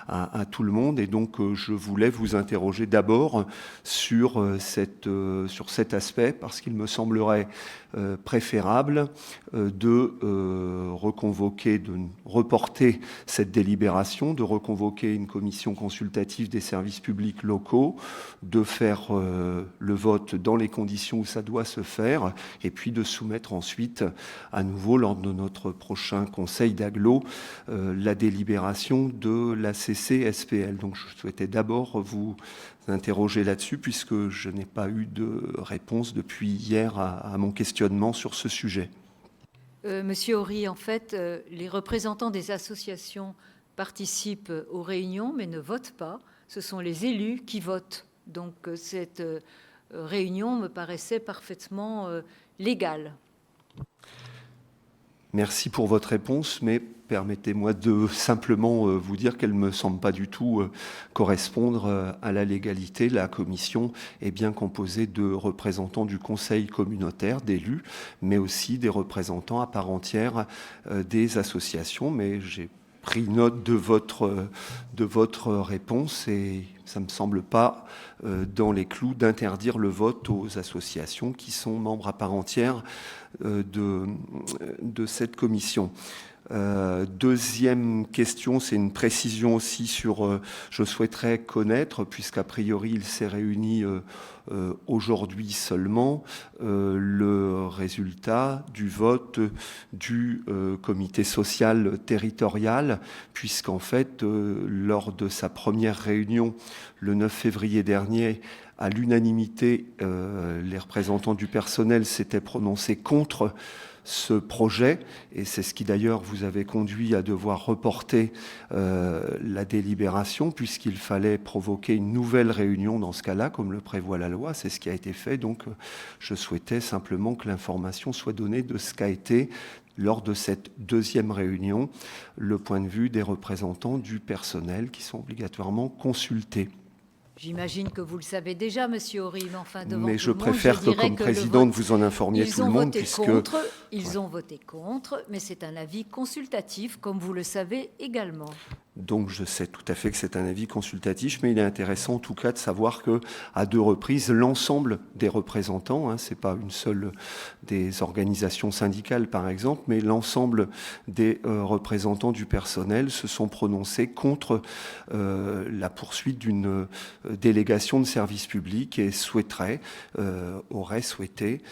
à tout le monde. Et donc je voulais vous interroger d'abord sur cet aspect, parce qu'il me semblerait préférable de reconvoquer, de reporter cette délibération, de reconvoquer une commission consultative des services publics locaux, de faire le vote dans les conditions où ça doit se faire, et puis de soumettre ensuite à nouveau lors de notre prochain conseil d'agglo la délibération de la CCSPL. Donc je souhaitais d'abord vous interroger là-dessus, puisque je n'ai pas eu de réponse depuis hier à mon questionnement sur ce sujet. Monsieur Horry, en fait, les représentants des associations participent aux réunions mais ne votent pas. Ce sont les élus qui votent. Donc cette réunion me paraissait parfaitement légale. Merci pour votre réponse, mais permettez-moi de simplement vous dire qu'elle ne me semble pas du tout correspondre à la légalité. La commission est bien composée de représentants du conseil communautaire, d'élus, mais aussi des représentants à part entière des associations. Mais j'ai pris note de votre réponse et ça ne me semble pas dans les clous d'interdire le vote aux associations qui sont membres à part entière de cette commission. Deuxième question, c'est une précision aussi sur, je souhaiterais connaître, puisqu'a priori il s'est réuni aujourd'hui seulement, le résultat du vote du comité social territorial, puisqu'en fait, lors de sa première réunion le 9 février dernier, à l'unanimité, les représentants du personnel s'étaient prononcés contre ce projet, et c'est ce qui d'ailleurs vous avait conduit à devoir reporter la délibération, puisqu'il fallait provoquer une nouvelle réunion dans ce cas-là, comme le prévoit la loi. C'est ce qui a été fait. Donc je souhaitais simplement que l'information soit donnée de ce qu'a été, lors de cette deuxième réunion, le point de vue des représentants du personnel qui sont obligatoirement consultés. J'imagine que vous le savez déjà, Monsieur Horry, mais enfin devant mais tout je le monde, préfère que, comme présidente, vous en informiez tout le monde, puisque ils ont voté contre, mais c'est un avis consultatif, comme vous le savez également. Donc je sais tout à fait que c'est un avis consultatif, mais il est intéressant en tout cas de savoir que à 2 reprises, l'ensemble des représentants, c'est pas une seule des organisations syndicales par exemple, mais l'ensemble des représentants du personnel se sont prononcés contre la poursuite d'une délégation de service public et souhaiterait peut-être,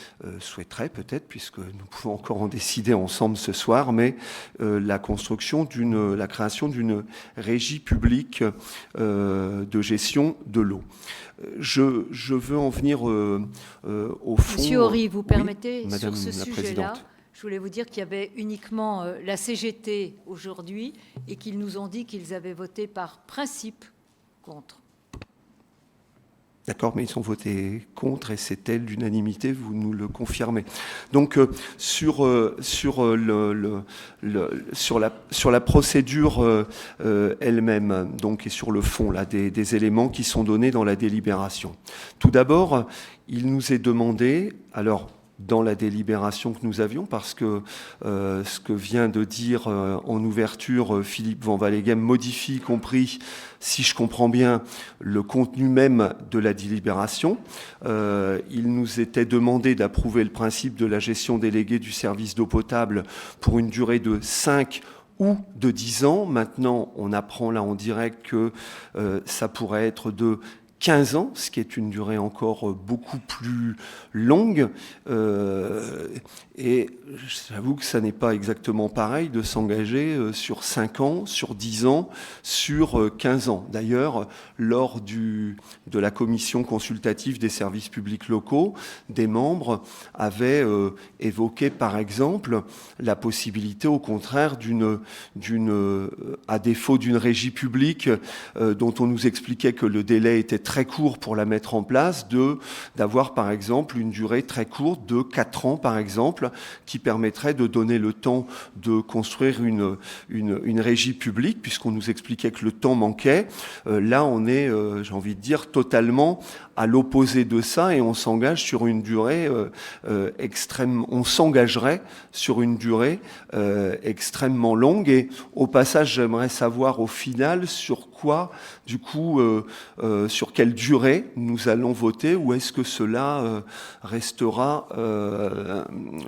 puisque nous pouvons encore en décider ensemble ce soir, mais la création d'une régie publique de gestion de l'eau. Je veux en venir au fond. Monsieur Horry, vous permettez, oui, sur ce sujet-là, je voulais vous dire qu'il y avait uniquement la CGT aujourd'hui et qu'ils nous ont dit qu'ils avaient voté par principe contre. D'accord, mais ils ont voté contre et c'était l'unanimité, vous nous le confirmez. Donc sur la procédure elle-même, donc et sur le fond là des éléments qui sont donnés dans la délibération. Tout d'abord, il nous est demandé, alors dans la délibération que nous avions, parce que ce que vient de dire en ouverture Philippe Van Wallegem modifie, y compris, si je comprends bien, le contenu même de la délibération. Il nous était demandé d'approuver le principe de la gestion déléguée du service d'eau potable pour une durée de 5 ou de 10 ans. Maintenant, on apprend là en direct que ça pourrait être de 15 ans, ce qui est une durée encore beaucoup plus longue. Et j'avoue que ça n'est pas exactement pareil de s'engager sur 5 ans, sur 10 ans, sur 15 ans. D'ailleurs, lors de la commission consultative des services publics locaux, des membres avaient évoqué, par exemple, la possibilité, au contraire, à défaut d'une régie publique dont on nous expliquait que le délai était très court pour la mettre en place, d'avoir par exemple une durée très courte de 4 ans par exemple, qui permettrait de donner le temps de construire une régie publique, puisqu'on nous expliquait que le temps manquait. Là on est, j'ai envie de dire, totalement à l'opposé de ça, et on s'engage sur une durée on s'engagerait sur une durée extrêmement longue. Et au passage, j'aimerais savoir au final sur quoi, du coup, sur quelle durée nous allons voter, ou est-ce que cela restera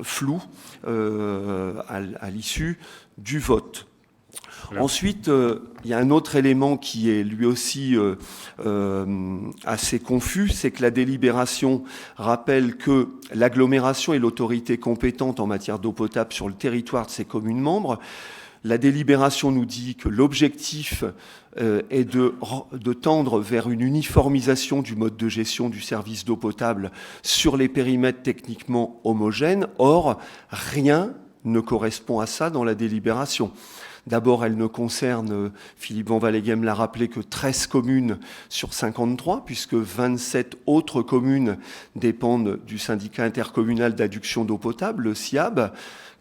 flou à l'issue du vote. Voilà. Ensuite, il y a un autre élément qui est lui aussi assez confus, c'est que la délibération rappelle que l'agglomération est l'autorité compétente en matière d'eau potable sur le territoire de ses communes membres. La délibération nous dit que l'objectif est de tendre vers une uniformisation du mode de gestion du service d'eau potable sur les périmètres techniquement homogènes. Or, rien ne correspond à ça dans la délibération. D'abord, elle ne concerne, Philippe Van Wallegem l'a rappelé, que 13 communes sur 53, puisque 27 autres communes dépendent du syndicat intercommunal d'adduction d'eau potable, le SIAB,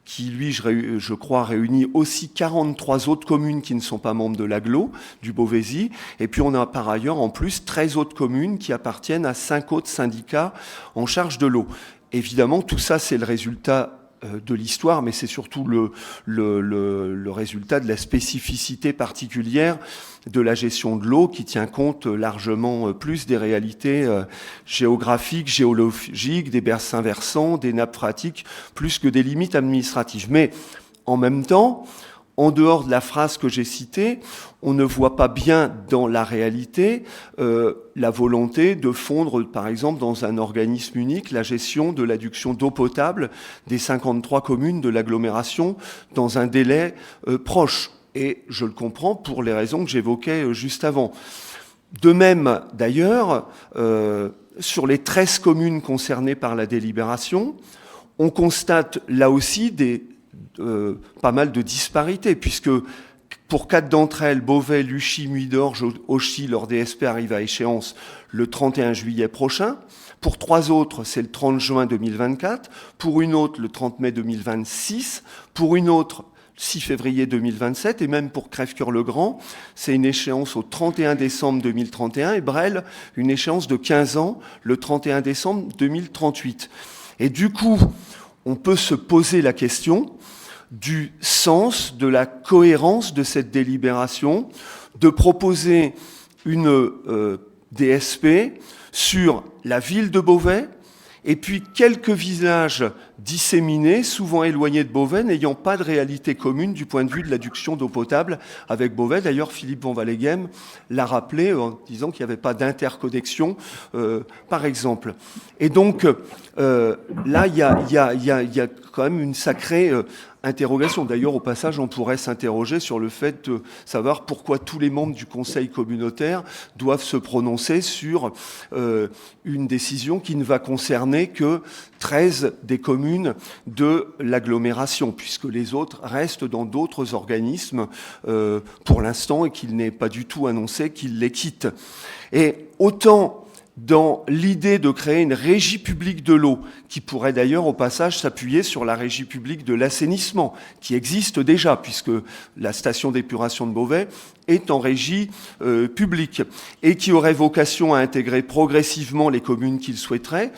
qui, lui, je crois, réunit aussi 43 autres communes qui ne sont pas membres de l'agglo, du Beauvaisis. Et puis, on a par ailleurs, en plus, 13 autres communes qui appartiennent à 5 autres syndicats en charge de l'eau. Évidemment, tout ça, c'est le résultat de l'histoire, mais c'est surtout le résultat de la spécificité particulière de la gestion de l'eau, qui tient compte largement plus des réalités géographiques, géologiques, des bassins versants, des nappes phréatiques, plus que des limites administratives. Mais en même temps, en dehors de la phrase que j'ai citée, on ne voit pas bien dans la réalité la volonté de fondre, par exemple, dans un organisme unique, la gestion de l'adduction d'eau potable des 53 communes de l'agglomération dans un délai proche. Et je le comprends pour les raisons que j'évoquais juste avant. De même, d'ailleurs, sur les 13 communes concernées par la délibération, on constate là aussi pas mal de disparités, puisque pour 4 d'entre elles, Beauvais, Luchy, Muyd'Orge, Auchy, leur DSP arrive à échéance le 31 juillet prochain. Pour 3 autres, c'est le 30 juin 2024. Pour une autre, le 30 mai 2026. Pour une autre, 6 février 2027. Et même pour Crèvecœur-le-Grand, c'est une échéance au 31 décembre 2031. Et Bresles, une échéance de 15 ans, le 31 décembre 2038. Et du coup, on peut se poser la question du sens, de la cohérence de cette délibération, de proposer une DSP sur la ville de Beauvais, et puis quelques villages disséminés, souvent éloignés de Beauvais, n'ayant pas de réalité commune du point de vue de l'adduction d'eau potable avec Beauvais. D'ailleurs, Philippe Van Wallegem l'a rappelé en disant qu'il n'y avait pas d'interconnexion, par exemple. Et donc, là, il y a quand même une sacrée interrogation. D'ailleurs, au passage, on pourrait s'interroger sur le fait de savoir pourquoi tous les membres du Conseil communautaire doivent se prononcer sur une décision qui ne va concerner que 13 des communes de l'agglomération, puisque les autres restent dans d'autres organismes pour l'instant et qu'il n'est pas du tout annoncé qu'ils les quittent. Et autant dans l'idée de créer une régie publique de l'eau, qui pourrait d'ailleurs au passage s'appuyer sur la régie publique de l'assainissement, qui existe déjà, puisque la station d'épuration de Beauvais est en régie publique, et qui aurait vocation à intégrer progressivement les communes qu'il souhaiterait.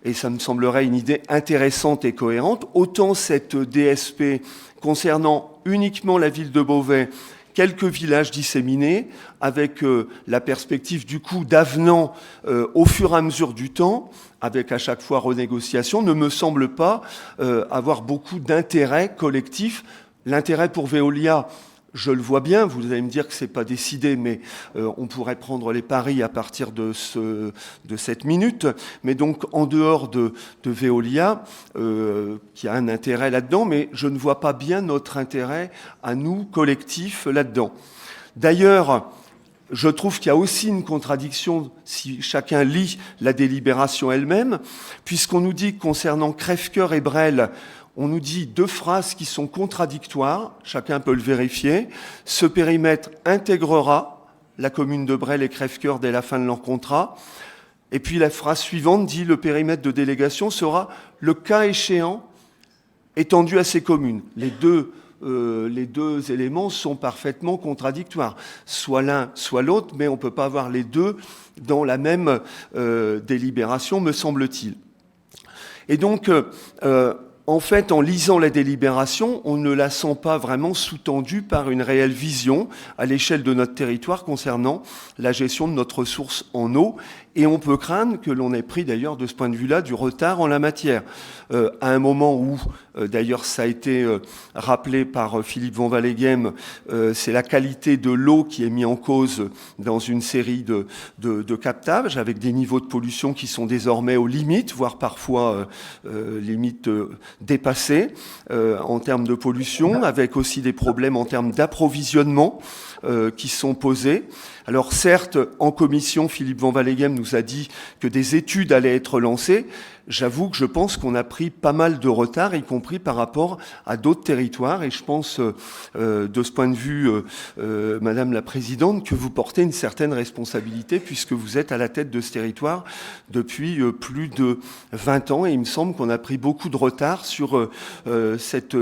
et ça me semblerait une idée intéressante et cohérente, autant cette DSP concernant uniquement la ville de Beauvais, quelques villages disséminés, avec la perspective du coup d'avenant au fur et à mesure du temps, avec à chaque fois renégociation, ne me semble pas avoir beaucoup d'intérêt collectif. L'intérêt pour Veolia, je le vois bien, vous allez me dire que ce n'est pas décidé, mais on pourrait prendre les paris à partir de cette minute. Mais donc, en dehors de Veolia, qui a un intérêt là-dedans, mais je ne vois pas bien notre intérêt à nous, collectifs, là-dedans. D'ailleurs, je trouve qu'il y a aussi une contradiction si chacun lit la délibération elle-même, puisqu'on nous dit que concernant Crèvecoeur et Bresles, on nous dit deux phrases qui sont contradictoires, chacun peut le vérifier. Ce périmètre intégrera la commune de Bresles et Crèvecoeur dès la fin de leur contrat. Et puis la phrase suivante dit le périmètre de délégation sera, le cas échéant, étendu à ces communes. Les deux éléments sont parfaitement contradictoires. Soit l'un, soit l'autre, mais on ne peut pas avoir les deux dans la même délibération, me semble-t-il. Et donc, en fait, en lisant la délibération, on ne la sent pas vraiment sous-tendue par une réelle vision à l'échelle de notre territoire concernant la gestion de notre ressource en eau. Et on peut craindre que l'on ait pris d'ailleurs de ce point de vue-là du retard en la matière. À un moment où, d'ailleurs ça a été rappelé par Philippe Van Walleghem, c'est la qualité de l'eau qui est mise en cause dans une série de captages avec des niveaux de pollution qui sont désormais aux limites, voire parfois limites dépassées en termes de pollution, avec aussi des problèmes en termes d'approvisionnement qui sont posés. Alors certes, en commission, Philippe Van Walleghem nous a dit que des études allaient être lancées. J'avoue que je pense qu'on a pris pas mal de retard, y compris par rapport à d'autres territoires. Et je pense, de ce point de vue, Madame la Présidente, que vous portez une certaine responsabilité puisque vous êtes à la tête de ce territoire depuis plus de 20 ans. Et il me semble qu'on a pris beaucoup de retard sur cette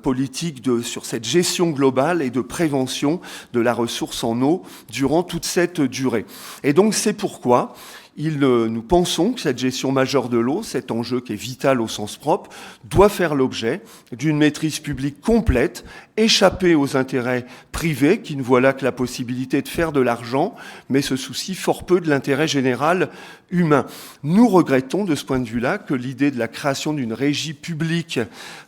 politique, sur cette gestion globale et de prévention de la ressource en eau durant toute cette durée. Et donc c'est pourquoi nous pensons que cette gestion majeure de l'eau, cet enjeu qui est vital au sens propre, doit faire l'objet d'une maîtrise publique complète, échapper aux intérêts privés qui ne voient là que la possibilité de faire de l'argent, mais se soucient fort peu de l'intérêt général humain. Nous regrettons de ce point de vue-là que l'idée de la création d'une régie publique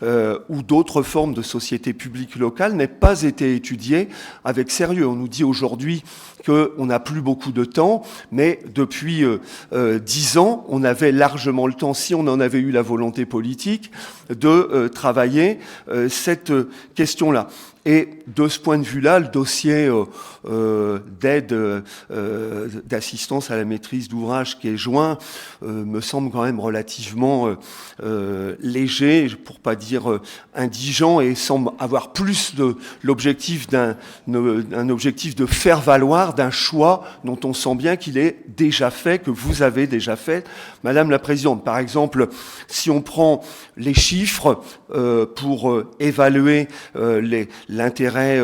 ou d'autres formes de sociétés publiques locales n'ait pas été étudiée avec sérieux. On nous dit aujourd'hui qu'on n'a plus beaucoup de temps, mais depuis 10 ans, on avait largement le temps, si on en avait eu la volonté politique, de travailler cette question-là. Et de ce point de vue-là, le dossier d'aide, d'assistance à la maîtrise d'ouvrage qui est joint me semble quand même relativement léger, pour pas dire indigent, et semble avoir plus de l'objectif d'un objectif de faire valoir d'un choix dont on sent bien qu'il est déjà fait, que vous avez déjà fait, Madame la Présidente. Par exemple, si on prend les chiffres pour évaluer l'intérêt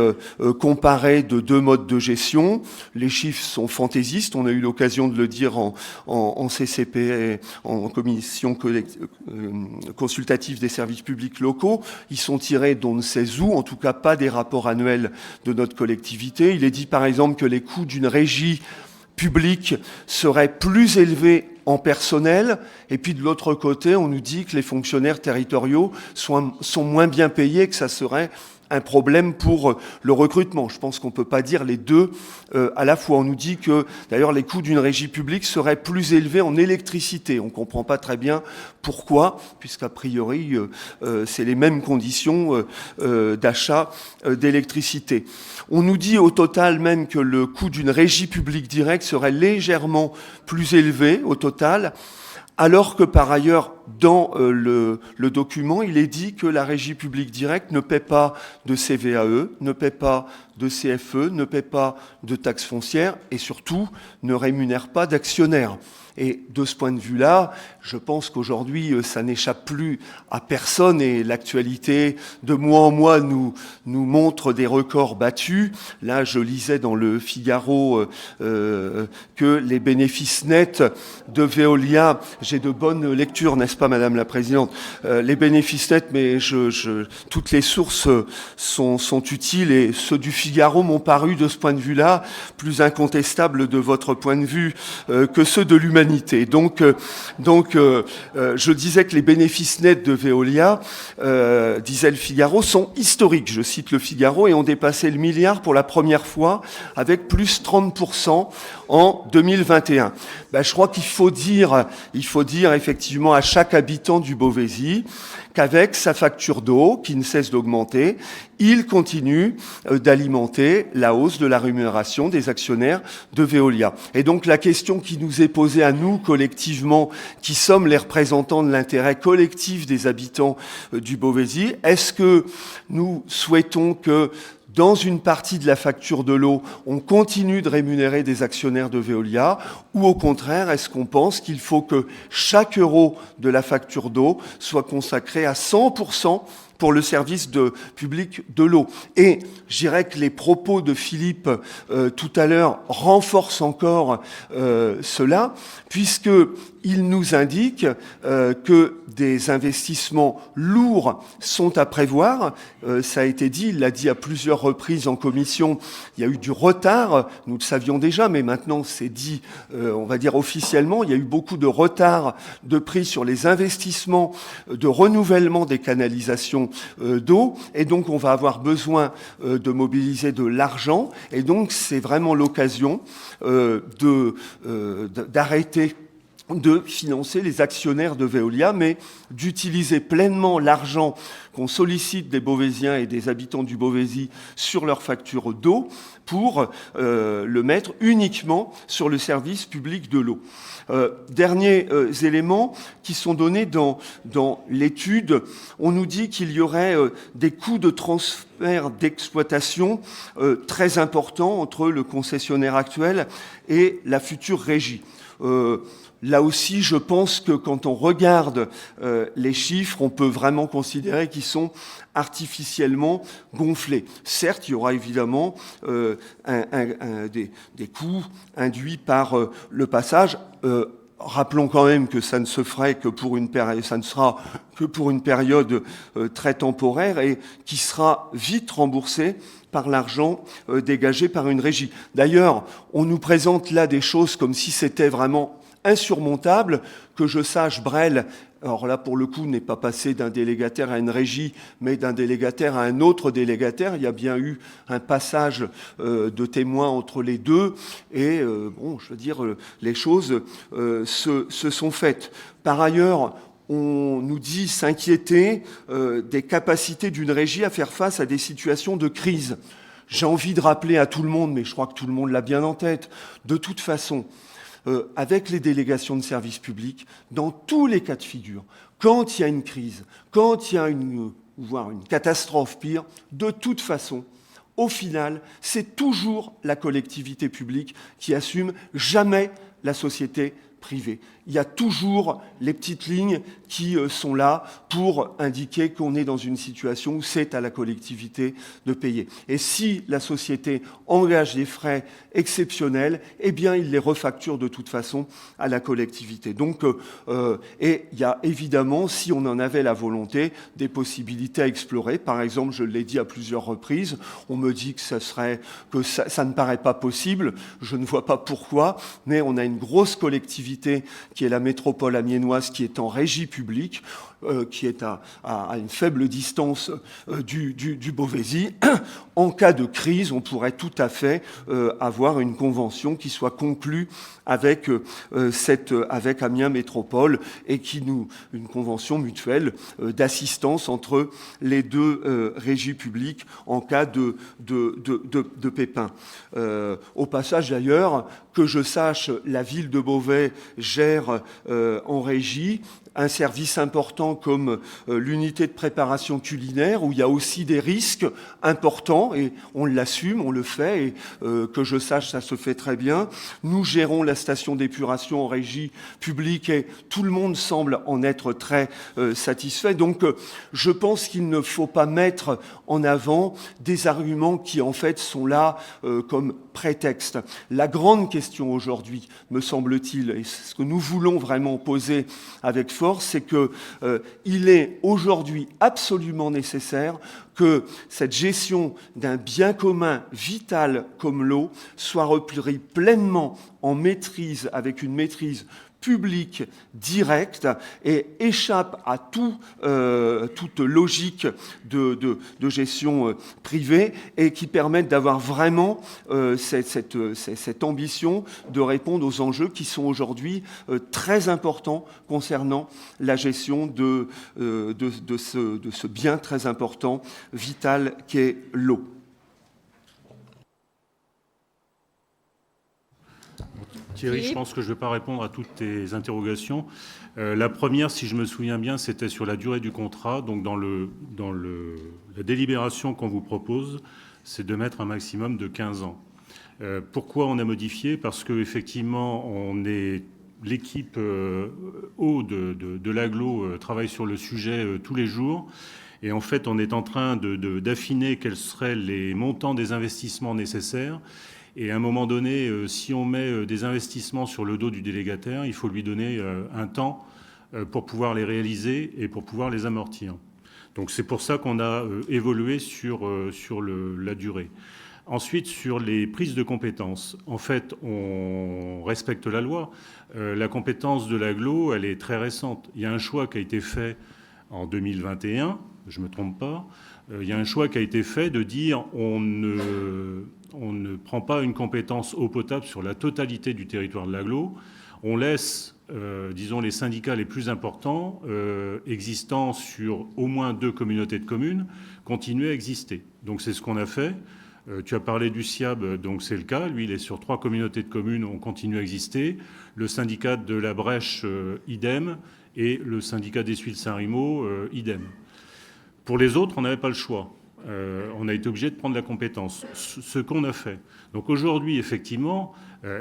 comparé de deux modes de gestion. Les chiffres sont fantaisistes, on a eu l'occasion de le dire en CCP, et en commission consultative des services publics locaux. Ils sont tirés d'on ne sait où, en tout cas pas des rapports annuels de notre collectivité. Il est dit par exemple que les coûts d'une régie publique seraient plus élevés en personnel, et puis de l'autre côté, on nous dit que les fonctionnaires territoriaux sont moins bien payés, que ça serait un problème pour le recrutement. Je pense qu'on ne peut pas dire les deux à la fois. On nous dit que, d'ailleurs, les coûts d'une régie publique seraient plus élevés en électricité. On ne comprend pas très bien pourquoi, puisqu'a priori, c'est les mêmes conditions d'achat d'électricité. On nous dit au total même que le coût d'une régie publique directe serait légèrement plus élevé au total, alors que par ailleurs, dans le document, il est dit que la régie publique directe ne paie pas de CVAE, ne paie pas de CFE, ne paie pas de taxes foncières et surtout ne rémunère pas d'actionnaires. Et de ce point de vue-là, je pense qu'aujourd'hui, ça n'échappe plus à personne et l'actualité de mois en mois nous montre des records battus. Là, je lisais dans le Figaro que les bénéfices nets de Veolia, j'ai de bonnes lectures, n'est-ce pas, Madame la Présidente, les bénéfices nets, mais toutes les sources sont utiles et ceux du Figaro m'ont paru de ce point de vue-là plus incontestables de votre point de vue que ceux de l'humanité. Donc, je disais que les bénéfices nets de Veolia, disait le Figaro, sont historiques. Je cite le Figaro, et ont dépassé le milliard pour la première fois avec plus 30% en 2021. Je crois qu'il faut dire effectivement à chaque habitant du Beauvaisis qu'avec sa facture d'eau, qui ne cesse d'augmenter, il continue d'alimenter la hausse de la rémunération des actionnaires de Veolia. Et donc la question qui nous est posée à nous, collectivement, qui sommes les représentants de l'intérêt collectif des habitants du Beauvaisis, est-ce que nous souhaitons que dans une partie de la facture de l'eau, on continue de rémunérer des actionnaires de Veolia, ou au contraire, est-ce qu'on pense qu'il faut que chaque euro de la facture d'eau soit consacré à 100% pour le service public de l'eau? Et je dirais que les propos de Philippe tout à l'heure renforcent encore cela, puisqu'il nous indique que des investissements lourds sont à prévoir. Ça a été dit, il l'a dit à plusieurs reprises en commission, il y a eu du retard, nous le savions déjà, mais maintenant c'est dit, on va dire officiellement, il y a eu beaucoup de retard de pris sur les investissements de renouvellement des canalisations d'eau, et donc on va avoir besoin de mobiliser de l'argent, et donc c'est vraiment l'occasion d'arrêter de financer les actionnaires de Veolia, mais d'utiliser pleinement l'argent qu'on sollicite des Beauvaisiens et des habitants du Beauvaisis sur leur facture d'eau pour le mettre uniquement sur le service public de l'eau. Derniers éléments qui sont donnés dans l'étude, on nous dit qu'il y aurait des coûts de transfert d'exploitation très importants entre le concessionnaire actuel et la future régie. Là aussi, je pense que quand on regarde les chiffres, on peut vraiment considérer qu'ils sont artificiellement gonflés. Certes, il y aura évidemment des coûts induits par le passage. Rappelons quand même que ça ne se ferait que pour une période, ça ne sera que pour une période très temporaire et qui sera vite remboursée par l'argent dégagé par une régie. D'ailleurs, on nous présente là des choses comme si c'était vraiment insurmontable. Que je sache, Brel, alors là pour le coup, n'est pas passé d'un délégataire à une régie, mais d'un délégataire à un autre délégataire. Il y a bien eu un passage de témoins entre les deux, et bon, je veux dire, les choses se sont faites. Par ailleurs, on nous dit s'inquiéter des capacités d'une régie à faire face à des situations de crise. J'ai envie de rappeler à tout le monde, mais je crois que tout le monde l'a bien en tête, de toute façon, avec les délégations de services publics, dans tous les cas de figure, quand il y a une crise, quand il y a voire une catastrophe pire, de toute façon, au final, c'est toujours la collectivité publique qui assume, jamais la société privée. Il y a toujours les petites lignes qui sont là pour indiquer qu'on est dans une situation où c'est à la collectivité de payer. Et si la société engage des frais exceptionnels, eh bien, il les refacture de toute façon à la collectivité. Donc, et il y a évidemment, si on en avait la volonté, des possibilités à explorer. Par exemple, je l'ai dit à plusieurs reprises, on me dit que ça ne paraît pas possible. Je ne vois pas pourquoi, mais on a une grosse collectivité qui est la métropole amiénoise, qui est en régie publique, qui est à une faible distance du Beauvaisis. En cas de crise, on pourrait tout à fait avoir une convention qui soit conclue avec Amiens Métropole et une convention mutuelle d'assistance entre les deux régies publiques en cas de pépin. Au passage d'ailleurs, que je sache, la ville de Beauvais gère en régie un service important comme l'unité de préparation culinaire, où il y a aussi des risques importants, et on l'assume, on le fait, et que je sache, ça se fait très bien. Nous gérons la station d'épuration en régie publique, et tout le monde semble en être très satisfait. Donc, je pense qu'il ne faut pas mettre en avant des arguments qui, en fait, sont là comme prétexte. La grande question aujourd'hui, me semble-t-il, et c'est ce que nous voulons vraiment poser avec force, c'est qu'il est aujourd'hui absolument nécessaire que cette gestion d'un bien commun vital comme l'eau soit reprise pleinement en maîtrise, avec une maîtrise publique directe, et échappe à toute logique de gestion privée, et qui permette d'avoir vraiment cette ambition de répondre aux enjeux qui sont aujourd'hui très importants concernant la gestion de ce bien très important, vital, qu'est l'eau. Thierry, je pense que je ne vais pas répondre à toutes tes interrogations. La première, si je me souviens bien, c'était sur la durée du contrat. Donc, dans la délibération qu'on vous propose, c'est de mettre un maximum de 15 ans. Pourquoi on a modifié? Parce qu'effectivement, l'équipe eau de l'Agglo travaille sur le sujet tous les jours. Et en fait, on est en train d'affiner quels seraient les montants des investissements nécessaires. Et à un moment donné, si on met des investissements sur le dos du délégataire, il faut lui donner un temps pour pouvoir les réaliser et pour pouvoir les amortir. Donc c'est pour ça qu'on a évolué sur la durée. Ensuite, sur les prises de compétences, en fait, on respecte la loi. La compétence de l'Agglo, elle est très récente. Il y a un choix qui a été fait en 2021, je ne me trompe pas. Il y a un choix qui a été fait de dire on ne prend pas une compétence eau potable sur la totalité du territoire de l'Agglo. On laisse, disons, les syndicats les plus importants, existants sur au moins 2 communautés de communes, continuer à exister. Donc c'est ce qu'on a fait. Tu as parlé du SIAB, donc c'est le cas. Lui, il est sur 3 communautés de communes, on continue à exister. Le syndicat de la Brèche, idem. Et le syndicat d'Essuie-Saint-Rimo, idem. Pour les autres, on n'avait pas le choix. On a été obligé de prendre la compétence, ce qu'on a fait. Donc aujourd'hui, effectivement,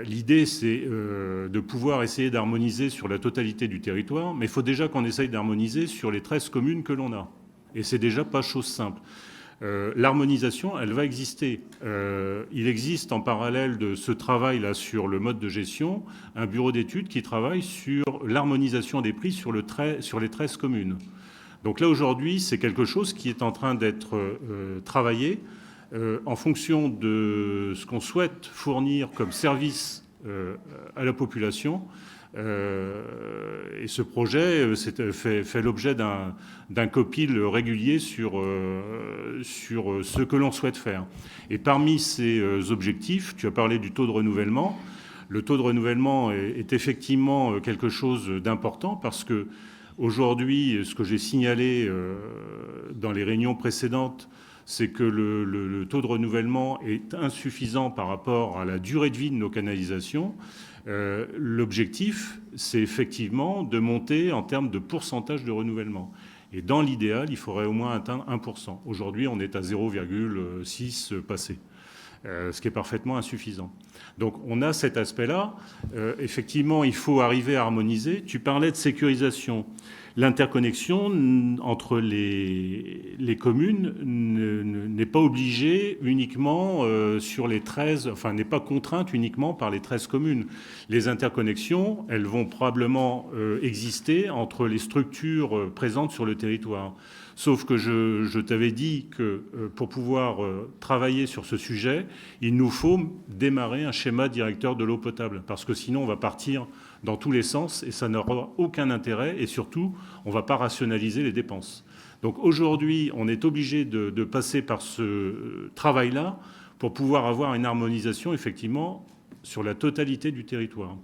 l'idée, c'est de pouvoir essayer d'harmoniser sur la totalité du territoire, mais il faut déjà qu'on essaye d'harmoniser sur les 13 communes que l'on a. Et c'est déjà pas chose simple. L'harmonisation, elle va exister. Il existe en parallèle de ce travail-là sur le mode de gestion, un bureau d'études qui travaille sur l'harmonisation des prix sur les 13 communes. Donc là, aujourd'hui, c'est quelque chose qui est en train d'être travaillé en fonction de ce qu'on souhaite fournir comme service à la population. Et ce projet fait l'objet d'un copil régulier sur ce que l'on souhaite faire. Et parmi ces objectifs, tu as parlé du taux de renouvellement. Le taux de renouvellement est effectivement quelque chose d'important parce que aujourd'hui, ce que j'ai signalé dans les réunions précédentes, c'est que le taux de renouvellement est insuffisant par rapport à la durée de vie de nos canalisations. L'objectif, c'est effectivement de monter en termes de pourcentage de renouvellement. Et dans l'idéal, il faudrait au moins atteindre 1%. Aujourd'hui, on est à 0,6 passé, ce qui est parfaitement insuffisant. Donc on a cet aspect-là. Effectivement, il faut arriver à harmoniser. Tu parlais de sécurisation. L'interconnexion entre les communes n'est pas obligée uniquement sur les 13, enfin n'est pas contrainte uniquement par les 13 communes. Les interconnexions, elles vont probablement exister entre les structures présentes sur le territoire. Sauf que je t'avais dit que pour pouvoir travailler sur ce sujet, il nous faut démarrer un schéma directeur de l'eau potable, parce que sinon on va partir dans tous les sens et ça n'aura aucun intérêt et surtout, on ne va pas rationaliser les dépenses. Donc aujourd'hui, on est obligé de passer par ce travail-là pour pouvoir avoir une harmonisation effectivement sur la totalité du territoire.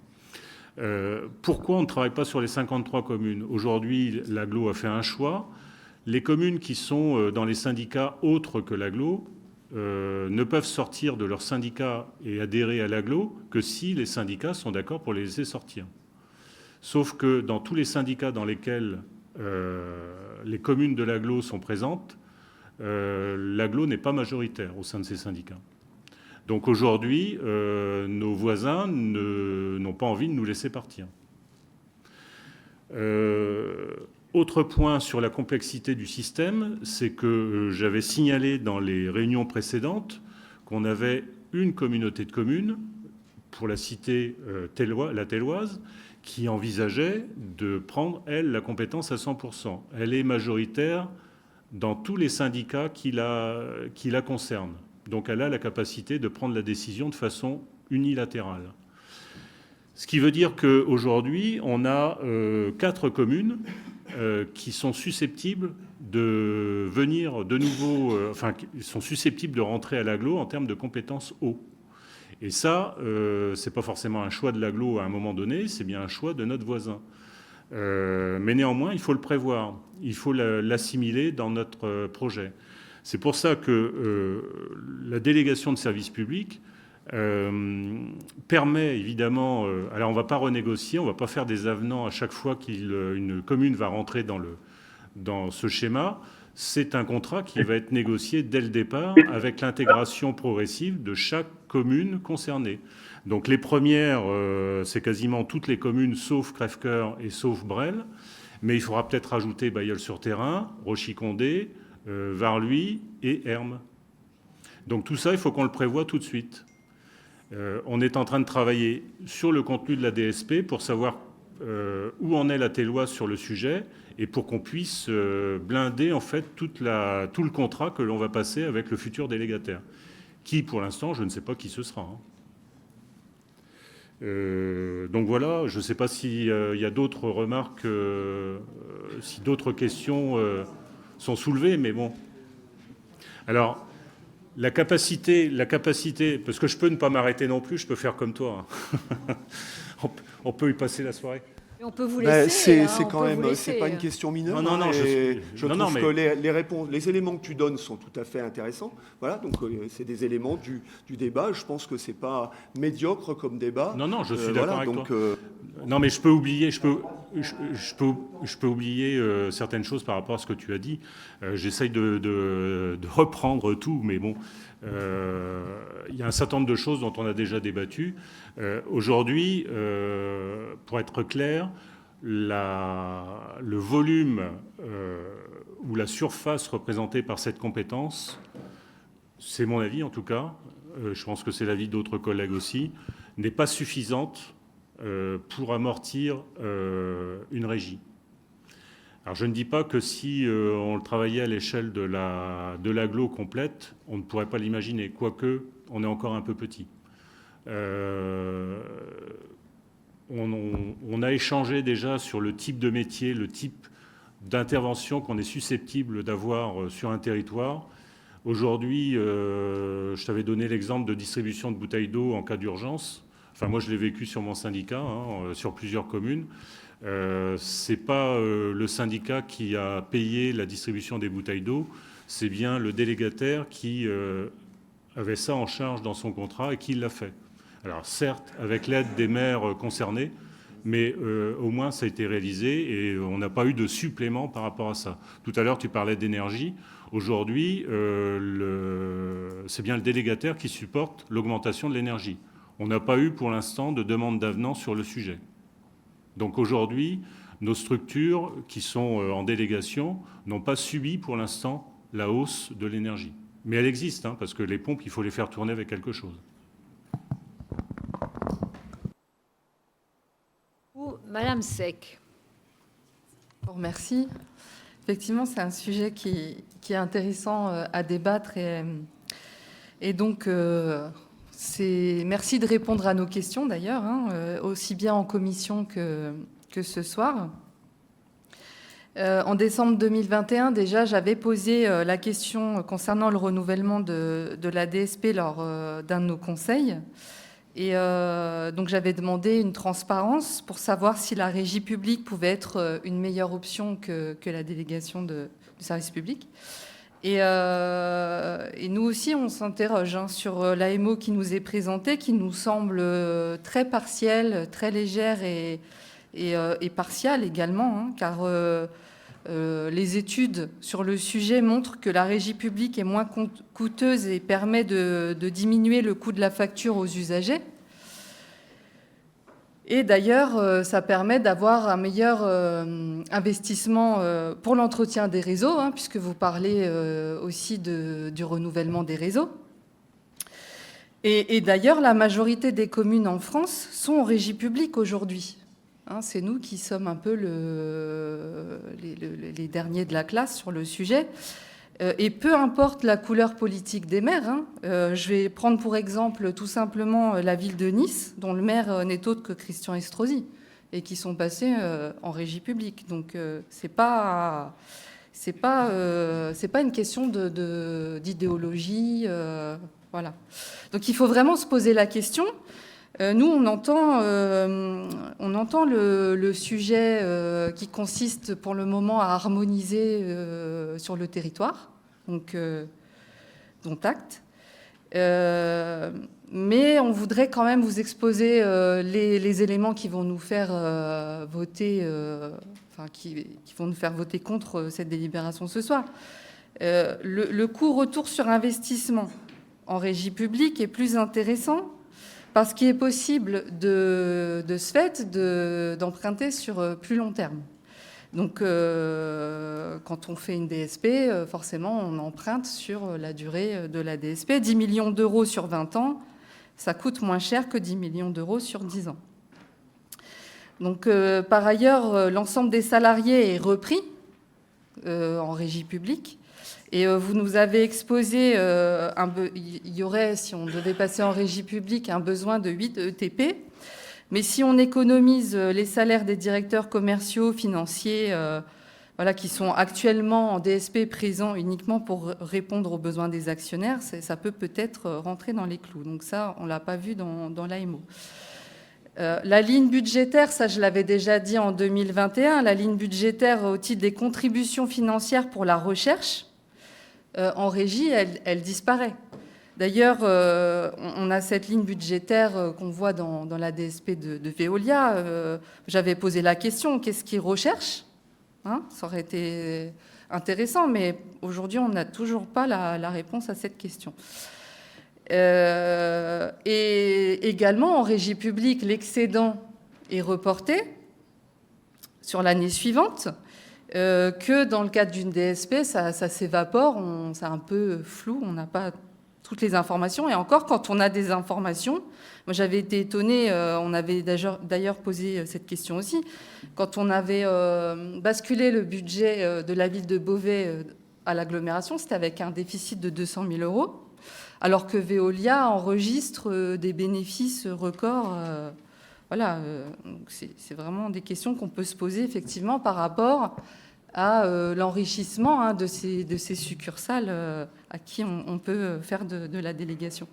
Pourquoi on ne travaille pas sur les 53 communes? Aujourd'hui, l'Agglo a fait un choix. Les communes qui sont dans les syndicats autres que l'Agglo ne peuvent sortir de leur syndicat et adhérer à l'Agglo que si les syndicats sont d'accord pour les laisser sortir. Sauf que dans tous les syndicats dans lesquels les communes de l'agglo sont présentes, l'agglo n'est pas majoritaire au sein de ces syndicats. Donc aujourd'hui, nos voisins n'ont pas envie de nous laisser partir. Autre point sur la complexité du système, c'est que j'avais signalé dans les réunions précédentes qu'on avait une communauté de communes, pour la cité la Telloise, qui envisageait de prendre, elle, la compétence à 100%. Elle est majoritaire dans tous les syndicats qui la concernent. Donc elle a la capacité de prendre la décision de façon unilatérale. Ce qui veut dire qu'aujourd'hui, on a 4 communes qui sont susceptibles de venir de nouveau, qui sont susceptibles de rentrer à l'agglo en termes de compétences eau. Et ça, ce n'est pas forcément un choix de l'agglo à un moment donné, c'est bien un choix de notre voisin. Mais néanmoins, il faut le prévoir, il faut l'assimiler dans notre projet. C'est pour ça que la délégation de service public permet évidemment... alors on ne va pas renégocier, on ne va pas faire des avenants à chaque fois qu'une commune va rentrer dans ce schéma. C'est un contrat qui va être négocié dès le départ avec l'intégration progressive de chaque commune concernée. Donc les premières, c'est quasiment toutes les communes sauf Crèvecoeur et sauf Bresles. Mais il faudra peut-être rajouter Bailleul-sur-Terrain, Rochy-Condé, Varluy et Hermes. Donc tout ça, il faut qu'on le prévoie tout de suite. On est en train de travailler sur le contenu de la DSP pour savoir où en est la Telloise sur le sujet et pour qu'on puisse blinder en fait tout le contrat que l'on va passer avec le futur délégataire, qui pour l'instant, je ne sais pas qui ce sera. Donc voilà, je ne sais pas s'il y a d'autres remarques, si d'autres questions sont soulevées, mais bon. Alors, la capacité, parce que je peux ne pas m'arrêter non plus, je peux faire comme toi. On peut y passer la soirée. Et on peut vous laisser. C'est quand même, c'est pas une question mineure. Non, je trouve que les éléments que tu donnes sont tout à fait intéressants. Voilà, donc c'est des éléments du débat. Je pense que c'est pas médiocre comme débat. Non, je suis d'accord avec donc, toi. Non, mais je peux oublier, je peux oublier certaines choses par rapport à ce que tu as dit. J'essaye de reprendre tout, mais bon, il y a un certain nombre de choses dont on a déjà débattu. Aujourd'hui, pour être clair, le volume ou la surface représentée par cette compétence, c'est mon avis en tout cas, je pense que c'est l'avis d'autres collègues aussi, n'est pas suffisante pour amortir une régie. Alors je ne dis pas que si on le travaillait à l'échelle de l'agglo complète, on ne pourrait pas l'imaginer, quoique on est encore un peu petit. On a échangé déjà sur le type de métier, le type d'intervention qu'on est susceptible d'avoir sur un territoire. Aujourd'hui, je t'avais donné l'exemple de distribution de bouteilles d'eau en cas d'urgence. Enfin, moi, je l'ai vécu sur mon syndicat, sur plusieurs communes. Ce n'est pas le syndicat qui a payé la distribution des bouteilles d'eau, c'est bien le délégataire qui avait ça en charge dans son contrat et qui l'a fait. Alors certes, avec l'aide des maires concernés, mais au moins ça a été réalisé et on n'a pas eu de supplément par rapport à ça. Tout à l'heure, tu parlais d'énergie. Aujourd'hui, c'est bien le délégataire qui supporte l'augmentation de l'énergie. On n'a pas eu pour l'instant de demande d'avenant sur le sujet. Donc aujourd'hui, nos structures qui sont en délégation n'ont pas subi pour l'instant la hausse de l'énergie. Mais elle existe, parce que les pompes, il faut les faire tourner avec quelque chose. Madame Sec. Bon, merci. Effectivement, c'est un sujet qui est intéressant à débattre et donc merci de répondre à nos questions d'ailleurs, aussi bien en commission que ce soir. En décembre 2021, déjà, j'avais posé la question concernant le renouvellement de la DSP lors d'un de nos conseils. Et donc, j'avais demandé une transparence pour savoir si la régie publique pouvait être une meilleure option que la délégation du service public. Et nous aussi, on s'interroge sur l'AMO qui nous est présentée, qui nous semble très partielle, très légère et et partiale également, hein, car les études sur le sujet montrent que la régie publique est moins coûteuse et permet de diminuer le coût de la facture aux usagers. Et d'ailleurs, ça permet d'avoir un meilleur investissement pour l'entretien des réseaux, hein, puisque vous parlez aussi du renouvellement des réseaux. Et d'ailleurs, la majorité des communes en France sont en régie publique aujourd'hui. Hein, c'est nous qui sommes un peu les derniers de la classe sur le sujet. Et peu importe la couleur politique des maires, hein, je vais prendre pour exemple tout simplement la ville de Nice, dont le maire n'est autre que Christian Estrosi, et qui sont passés en régie publique. Donc c'est pas une question d'idéologie, voilà. Donc il faut vraiment se poser la question. Nous, on entend le sujet qui consiste pour le moment à harmoniser sur le territoire, donc dont acte. Mais on voudrait quand même vous exposer les éléments qui vont nous faire voter, qui vont nous faire voter contre cette délibération ce soir. Le coût retour sur investissement en régie publique est plus intéressant parce qu'il est possible de ce fait d'emprunter sur plus long terme. Donc, quand on fait une DSP, forcément, on emprunte sur la durée de la DSP. 10 millions d'euros sur 20 ans, ça coûte moins cher que 10 millions d'euros sur 10 ans. Donc, par ailleurs, l'ensemble des salariés est repris en régie publique. Et vous nous avez exposé, il y aurait, si on devait passer en régie publique, un besoin de 8 ETP. Mais si on économise les salaires des directeurs commerciaux, financiers, voilà, qui sont actuellement en DSP présents uniquement pour répondre aux besoins des actionnaires, ça peut peut-être rentrer dans les clous. Donc ça, on ne l'a pas vu dans l'AMO. La ligne budgétaire, ça je l'avais déjà dit en 2021, la ligne budgétaire au titre des contributions financières pour la recherche, en régie, elle disparaît. D'ailleurs, on a cette ligne budgétaire qu'on voit dans la DSP de Veolia. J'avais posé la question, qu'est-ce qu'ils recherchent, hein, ça aurait été intéressant, mais aujourd'hui, on n'a toujours pas la réponse à cette question. Et également, en régie publique, l'excédent est reporté sur l'année suivante. Que dans le cadre d'une DSP, ça s'évapore, c'est un peu flou, on n'a pas toutes les informations. Et encore, quand on a des informations, moi j'avais été étonnée, on avait d'ailleurs posé cette question aussi, quand on avait basculé le budget de la ville de Beauvais à l'agglomération, c'était avec un déficit de 200 000 euros, alors que Veolia enregistre des bénéfices records. Voilà, c'est vraiment des questions qu'on peut se poser effectivement par rapport à l'enrichissement de ces succursales à qui on peut faire de la délégation.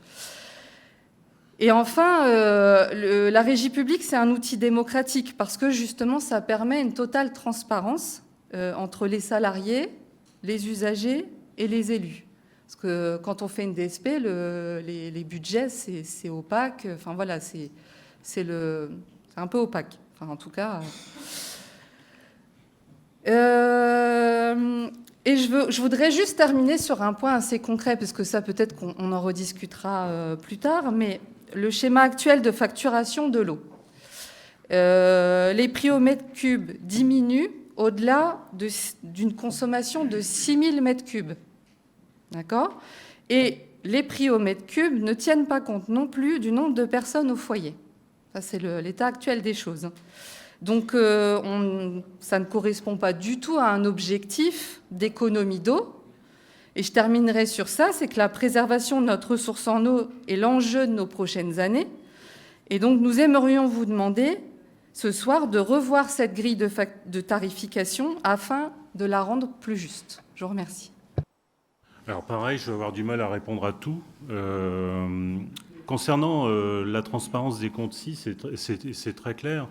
Et enfin, la régie publique, c'est un outil démocratique parce que justement, ça permet une totale transparence entre les salariés, les usagers et les élus. Parce que quand on fait une DSP, les budgets, c'est opaque. Enfin voilà, c'est un peu opaque. Enfin, en tout cas. Et je voudrais juste terminer sur un point assez concret, parce que ça, peut-être qu'on en rediscutera plus tard, mais le schéma actuel de facturation de l'eau. Les prix au mètre cube diminuent au-delà d'une consommation de 6 000 mètres cubes. D'accord ? Et les prix au mètre cube ne tiennent pas compte non plus du nombre de personnes au foyer. Ça, c'est l'état actuel des choses. Donc, ça ne correspond pas du tout à un objectif d'économie d'eau. Et je terminerai sur ça, c'est que la préservation de notre ressource en eau est l'enjeu de nos prochaines années. Et donc, nous aimerions vous demander ce soir de revoir cette grille de tarification afin de la rendre plus juste. Je vous remercie. Alors pareil, je vais avoir du mal à répondre à tout. Concernant la transparence des comptes, c'est très clair.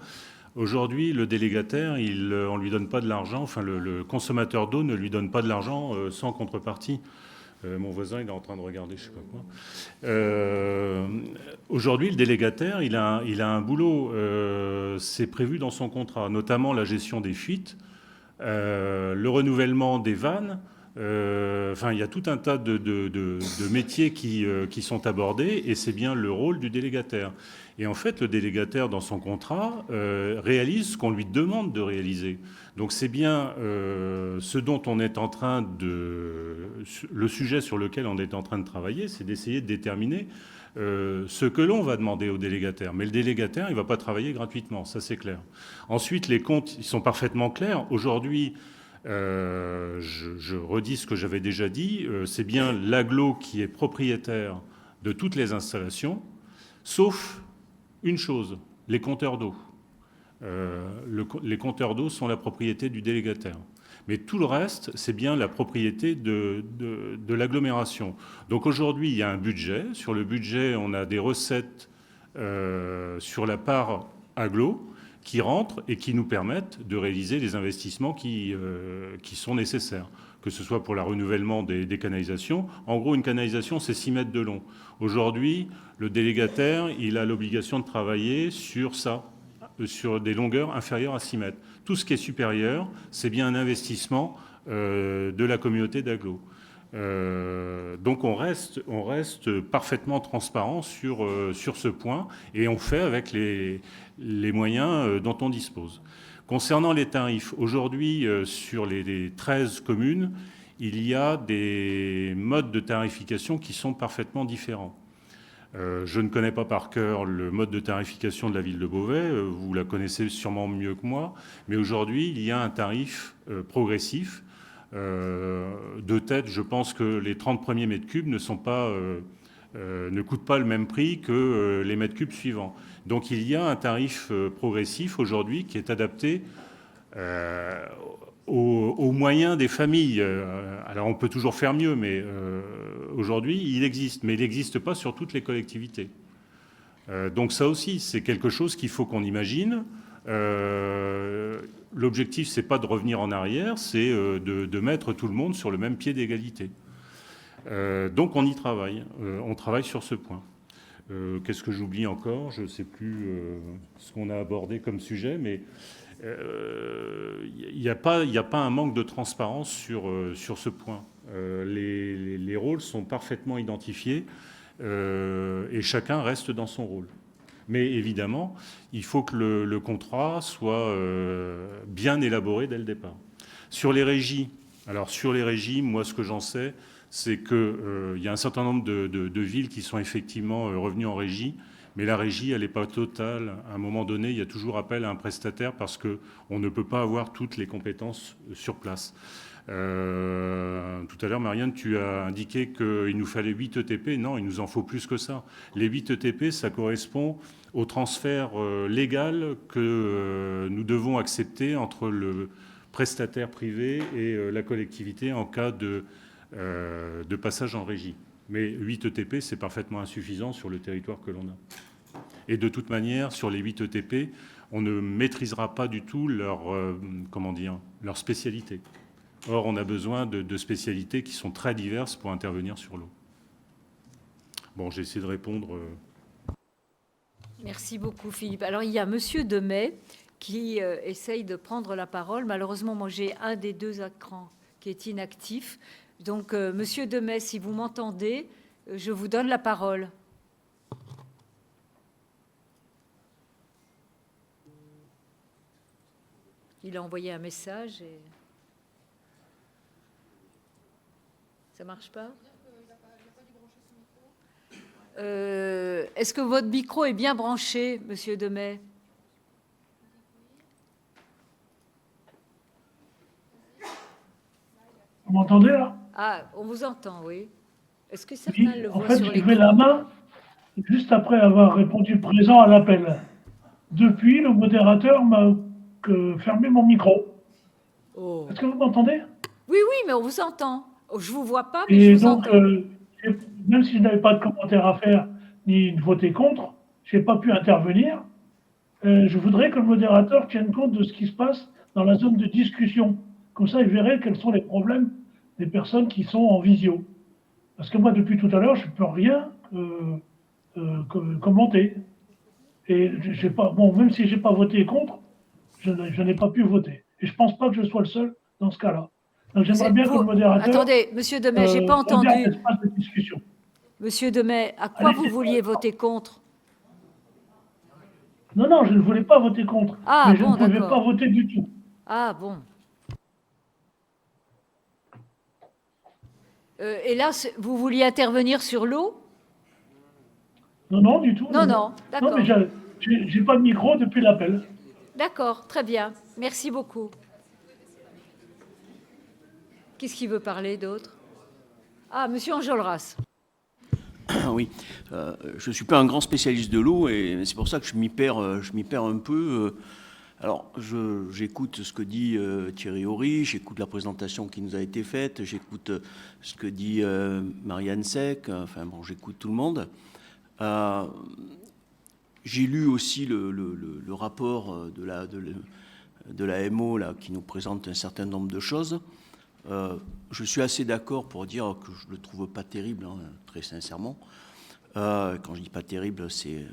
Aujourd'hui, le délégataire, on lui donne pas de l'argent, enfin le consommateur d'eau ne lui donne pas de l'argent sans contrepartie. Mon voisin, il est en train de regarder, je ne sais pas quoi. Aujourd'hui, le délégataire, il a un boulot. C'est prévu dans son contrat, notamment la gestion des fuites, le renouvellement des vannes. Enfin, il y a tout un tas de métiers qui sont abordés, et c'est bien le rôle du délégataire. Et en fait, le délégataire, dans son contrat, réalise ce qu'on lui demande de réaliser. Donc c'est bien ce dont on est en train le sujet sur lequel on est en train de travailler, c'est d'essayer de déterminer ce que l'on va demander au délégataire. Mais le délégataire, il ne va pas travailler gratuitement, ça c'est clair. Ensuite, les comptes, ils sont parfaitement clairs. Aujourd'hui, je redis ce que j'avais déjà dit, c'est bien l'agglo qui est propriétaire de toutes les installations, sauf une chose, les compteurs d'eau. Les compteurs d'eau sont la propriété du délégataire. Mais tout le reste, c'est bien la propriété de l'agglomération. Donc aujourd'hui, il y a un budget. Sur le budget, on a des recettes sur la part agglo qui rentrent et qui nous permettent de réaliser les investissements qui sont nécessaires, que ce soit pour le renouvellement des canalisations. En gros, une canalisation, c'est 6 mètres de long. Aujourd'hui, le délégataire, il a l'obligation de travailler sur ça, sur des longueurs inférieures à 6 mètres. Tout ce qui est supérieur, c'est bien un investissement de la communauté d'agglo. Donc on reste parfaitement transparent sur ce point, et on fait avec les moyens dont on dispose. Concernant les tarifs, aujourd'hui, sur les 13 communes, il y a des modes de tarification qui sont parfaitement différents. Je ne connais pas par cœur le mode de tarification de la ville de Beauvais, vous la connaissez sûrement mieux que moi, mais aujourd'hui, il y a un tarif progressif. De tête, je pense que les 30 premiers mètres cubes ne coûtent pas le même prix que les mètres cubes suivants. Donc il y a un tarif progressif aujourd'hui qui est adapté aux moyens des familles. Alors on peut toujours faire mieux, mais aujourd'hui il existe, mais il n'existe pas sur toutes les collectivités. Donc ça aussi, c'est quelque chose qu'il faut qu'on imagine. L'objectif, c'est pas de revenir en arrière, c'est de mettre tout le monde sur le même pied d'égalité. Donc on y travaille, on travaille sur ce point. Qu'est-ce que j'oublie encore? Je ne sais plus ce qu'on a abordé comme sujet, mais il n'y a pas un manque de transparence sur ce point. Les rôles sont parfaitement identifiés et chacun reste dans son rôle. Mais évidemment, il faut que le contrat soit bien élaboré dès le départ. Sur les régies, moi ce que j'en sais, c'est qu'il y a un certain nombre de villes qui sont effectivement revenues en régie, mais la régie, elle n'est pas totale. À un moment donné, il y a toujours appel à un prestataire parce qu'on ne peut pas avoir toutes les compétences sur place. Tout à l'heure, Marianne, tu as indiqué qu'il nous fallait 8 ETP. Non, il nous en faut plus que ça. Les 8 ETP, ça correspond au transfert légal que nous devons accepter entre le prestataire privé et la collectivité en cas de passage en régie. Mais 8 ETP, c'est parfaitement insuffisant sur le territoire que l'on a. Et de toute manière, sur les 8 ETP, on ne maîtrisera pas du tout leur spécialité. Or, on a besoin de spécialités qui sont très diverses pour intervenir sur l'eau. Bon, j'ai essayé de répondre. Merci beaucoup, Philippe. Alors, il y a Monsieur Demet qui essaye de prendre la parole. Malheureusement, moi, j'ai un des deux écrans qui est inactif. Donc, Monsieur Demet, si vous m'entendez, je vous donne la parole. Il a envoyé un message et... Ça ne marche pas? Est-ce que votre micro est bien branché, Monsieur Demet? Vous m'entendez là? Ah, on vous entend, oui. Est-ce que certains Oui, le en voient fait, sur j'ai l'écran? levé la main juste après avoir répondu présent à l'appel. Depuis, le modérateur m'a fermé mon micro. Oh. Est-ce que vous m'entendez? Oui, oui, mais on vous entend. Je ne vous vois pas, mais Et je vous donc, entends. même si je n'avais pas de commentaire à faire ni de voter contre, je n'ai pas pu intervenir. Je voudrais que le modérateur tienne compte de ce qui se passe dans la zone de discussion. Comme ça, il verrait quels sont les problèmes des personnes qui sont en visio. Parce que moi, depuis tout à l'heure, je ne peux rien commenter. Et j'ai pas, bon, même si je n'ai pas voté contre, je n'ai pas pu voter. Et je ne pense pas que je sois le seul dans ce cas-là. Donc j'aimerais bien que le modérateur... Attendez, Monsieur Demet, j'ai pas entendu. Espace de discussion. Monsieur Demet, à quoi vous vouliez voter contre? Non, je ne voulais pas voter contre. Ah, mais je bon, ne pouvais d'accord. pas voter du tout. Ah bon. Et là, vous vouliez intervenir sur l'eau? Non, du tout. Non, d'accord. Non, mais j'ai pas de micro depuis l'appel. D'accord, très bien. Merci beaucoup. Qu'est-ce qu'il veut parler d'autre? Ah, Monsieur Enjolras. Oui, je ne suis pas un grand spécialiste de l'eau et c'est pour ça que je m'y perds un peu. Alors, j'écoute ce que dit Thierry Horry, j'écoute la présentation qui nous a été faite, j'écoute ce que dit Marianne Sec, enfin bon, j'écoute tout le monde. J'ai lu aussi le rapport de la MO là, qui nous présente un certain nombre de choses. Je suis assez d'accord pour dire que je ne le trouve pas terrible, hein, très sincèrement. Quand je dis pas terrible, c'est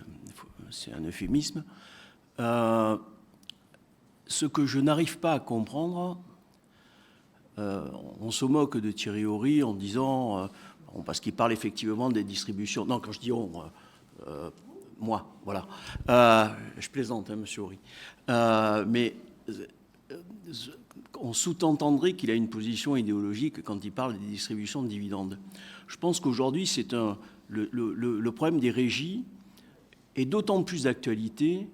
un euphémisme. Ce que je n'arrive pas à comprendre, on se moque de Thierry Horry en disant, parce qu'il parle effectivement des distributions. Non, quand je dis on, moi, voilà. Je plaisante, hein, monsieur Horry. Mais on sous-entendrait qu'il a une position idéologique quand il parle des distributions de dividendes. Je pense qu'aujourd'hui, c'est le problème des régies est d'autant plus d'actualité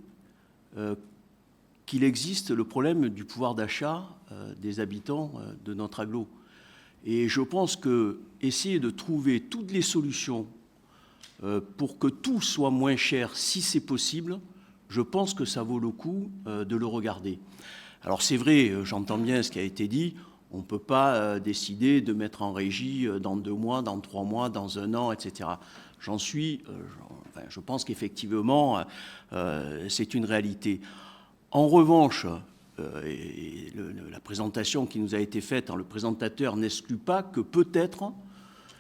qu'il existe le problème du pouvoir d'achat des habitants de notre agglo. Et je pense que essayer de trouver toutes les solutions pour que tout soit moins cher, si c'est possible, je pense que ça vaut le coup de le regarder. Alors c'est vrai, j'entends bien ce qui a été dit, on ne peut pas décider de mettre en régie dans 2 mois, dans 3 mois, dans 1 an, etc. Je pense qu'effectivement, c'est une réalité. En revanche, la présentation qui nous a été faite, le présentateur n'exclut pas que peut-être,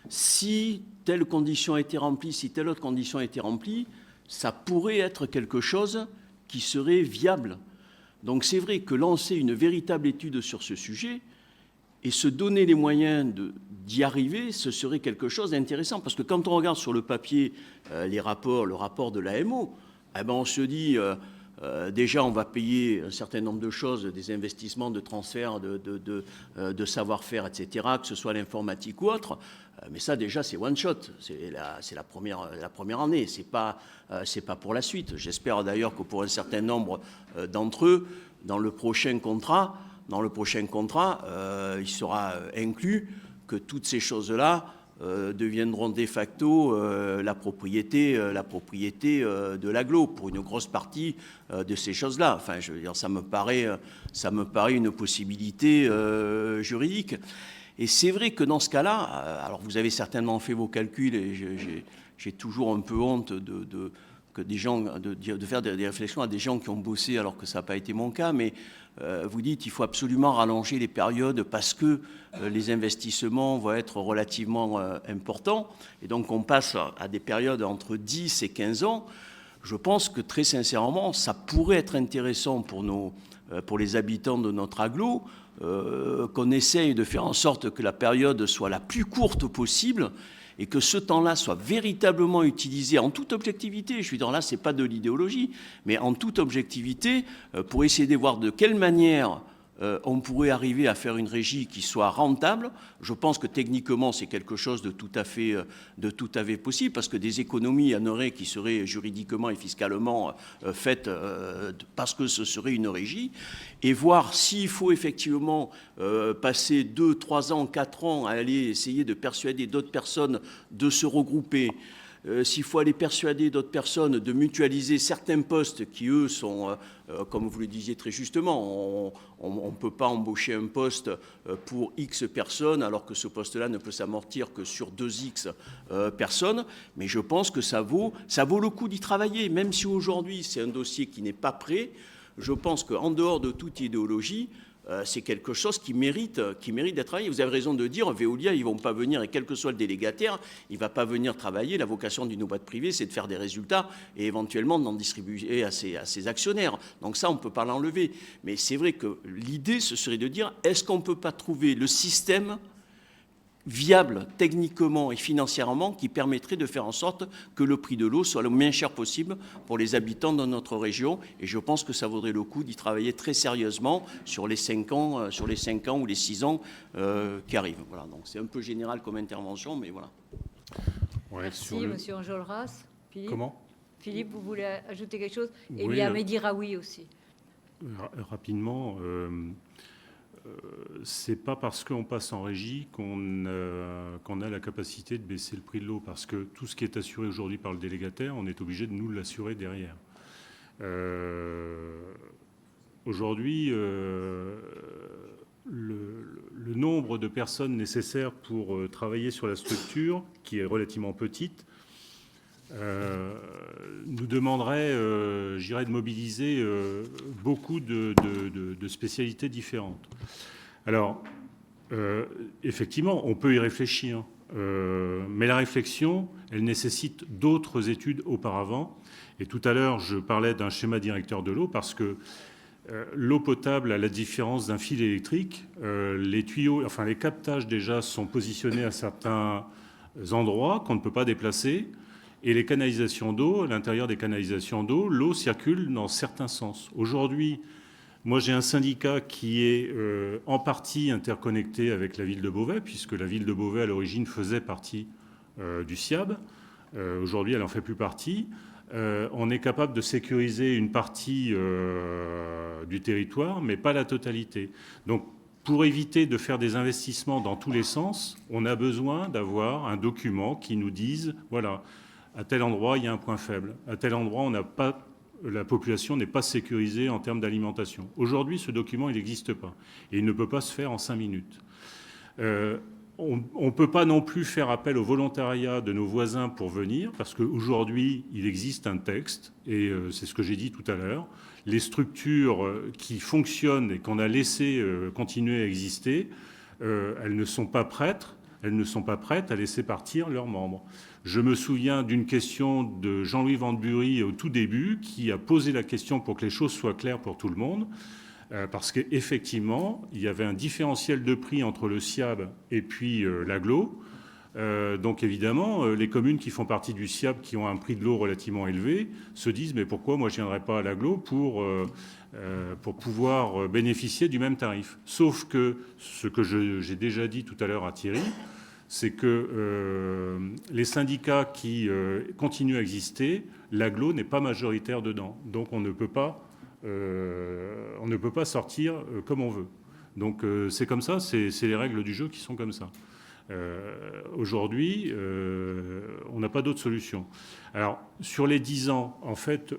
si telle condition a été remplie, si telle autre condition a été remplie, ça pourrait être quelque chose qui serait viable. Donc c'est vrai que lancer une véritable étude sur ce sujet et se donner les moyens d'y arriver, ce serait quelque chose d'intéressant. Parce que quand on regarde sur le papier le rapport de l'AMO, on se dit... déjà, on va payer un certain nombre de choses, des investissements, de transferts, de savoir-faire, etc., que ce soit l'informatique ou autre. Mais ça, déjà, c'est one shot. C'est la première année. C'est pas pour la suite. J'espère d'ailleurs que pour un certain nombre d'entre eux, dans le prochain contrat, il sera inclus que toutes ces choses-là deviendront de facto la propriété de l'agglo pour une grosse partie de ces choses-là. Enfin, je veux dire, ça me paraît une possibilité juridique. Et c'est vrai que dans ce cas-là, alors vous avez certainement fait vos calculs et j'ai toujours un peu honte de faire des réflexions à des gens qui ont bossé alors que ça n'a pas été mon cas, mais vous dites qu'il faut absolument rallonger les périodes parce que les investissements vont être relativement importants et donc on passe à des périodes entre 10 et 15 ans. Je pense que très sincèrement, ça pourrait être intéressant pour les habitants de notre agglo qu'on essaye de faire en sorte que la période soit la plus courte possible et que ce temps-là soit véritablement utilisé en toute objectivité. Je suis dans là, ce n'est pas de l'idéologie, mais en toute objectivité, pour essayer de voir de quelle manière on pourrait arriver à faire une régie qui soit rentable. Je pense que techniquement, c'est quelque chose de tout à fait possible, parce que des économies, il y en aurait qui seraient juridiquement et fiscalement faites parce que ce serait une régie, et voir s'il faut effectivement passer 2, 3 ans, 4 ans à aller essayer de persuader d'autres personnes de se regrouper, s'il faut aller persuader d'autres personnes de mutualiser certains postes qui, eux, sont, comme vous le disiez très justement, on ne peut pas embaucher un poste pour X personnes alors que ce poste-là ne peut s'amortir que sur 2X personnes. Mais je pense que ça vaut le coup d'y travailler, même si aujourd'hui c'est un dossier qui n'est pas prêt. Je pense qu'en dehors de toute idéologie, c'est quelque chose qui mérite d'être travaillé. Vous avez raison de dire, Veolia, ils ne vont pas venir, et quel que soit le délégataire, il ne va pas venir travailler. La vocation d'une boîte privée, c'est de faire des résultats et éventuellement d'en distribuer à ses actionnaires. Donc ça, on ne peut pas l'enlever. Mais c'est vrai que l'idée, ce serait de dire, est-ce qu'on ne peut pas trouver le système viable techniquement et financièrement qui permettrait de faire en sorte que le prix de l'eau soit le moins cher possible pour les habitants de notre région. Et je pense que ça vaudrait le coup d'y travailler très sérieusement sur les 5 ans, ou les 6 ans qui arrivent. Voilà, donc c'est un peu général comme intervention, mais voilà. Ouais, merci, monsieur Enjolras. Philippe. Comment ? Philippe, vous voulez ajouter quelque chose? Et oui, bien, Mehdi Raoui aussi. Rapidement, c'est pas parce qu'on passe en régie qu'on a la capacité de baisser le prix de l'eau, parce que tout ce qui est assuré aujourd'hui par le délégataire, on est obligé de nous l'assurer derrière. Aujourd'hui, le nombre de personnes nécessaires pour travailler sur la structure, qui est relativement petite, nous demanderait, j'irais, de mobiliser beaucoup de spécialités différentes. Alors, effectivement, on peut y réfléchir, mais la réflexion, elle nécessite d'autres études auparavant. Et tout à l'heure, je parlais d'un schéma directeur de l'eau, parce que l'eau potable, à la différence d'un fil électrique, les tuyaux, enfin les captages déjà sont positionnés à certains endroits qu'on ne peut pas déplacer. Et les canalisations d'eau, à l'intérieur des canalisations d'eau, l'eau circule dans certains sens. Aujourd'hui, moi j'ai un syndicat qui est en partie interconnecté avec la ville de Beauvais, puisque la ville de Beauvais à l'origine faisait partie du SIAB. Aujourd'hui, elle n'en fait plus partie. On est capable de sécuriser une partie du territoire, mais pas la totalité. Donc, pour éviter de faire des investissements dans tous les sens, on a besoin d'avoir un document qui nous dise, voilà, à tel endroit, il y a un point faible. À tel endroit, la population n'est pas sécurisée en termes d'alimentation. Aujourd'hui, ce document, il n'existe pas. Et il ne peut pas se faire en 5 minutes. On ne peut pas non plus faire appel au volontariat de nos voisins pour venir, parce qu'aujourd'hui, il existe un texte, et c'est ce que j'ai dit tout à l'heure. Les structures qui fonctionnent et qu'on a laissé continuer à exister, elles ne sont pas prêtes à laisser partir leurs membres. Je me souviens d'une question de Jean-Louis Vandebury au tout début, qui a posé la question pour que les choses soient claires pour tout le monde, parce qu'effectivement, il y avait un différentiel de prix entre le SIAB et puis l'agglo. Donc évidemment, les communes qui font partie du SIAB, qui ont un prix de l'eau relativement élevé, se disent « mais pourquoi moi je ne viendrais pas à l'agglo pour pouvoir bénéficier du même tarif ?» Sauf que ce que j'ai déjà dit tout à l'heure à Thierry, c'est que les syndicats qui continuent à exister, l'agglo n'est pas majoritaire dedans. Donc on ne peut pas sortir comme on veut. Donc c'est comme ça, c'est les règles du jeu qui sont comme ça. Aujourd'hui, on n'a pas d'autre solution. Alors, sur les 10 ans, en fait,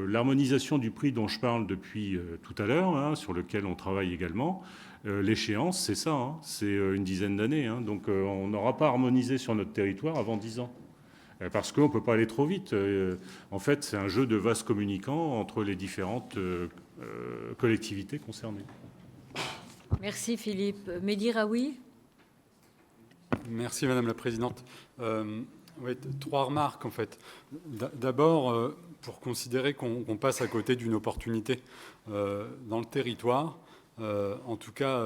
l'harmonisation du prix dont je parle depuis tout à l'heure, hein, sur lequel on travaille également, l'échéance, c'est ça, hein, c'est une dizaine d'années. Hein, donc, on n'aura pas harmonisé sur notre territoire avant 10 ans. Parce qu'on ne peut pas aller trop vite. En fait, c'est un jeu de vases communicants entre les différentes collectivités concernées. Merci Philippe. Mehdi Raoui. Merci Madame la Présidente. Oui, 3 remarques en fait. D'abord, pour considérer qu'on passe à côté d'une opportunité dans le territoire, en tout cas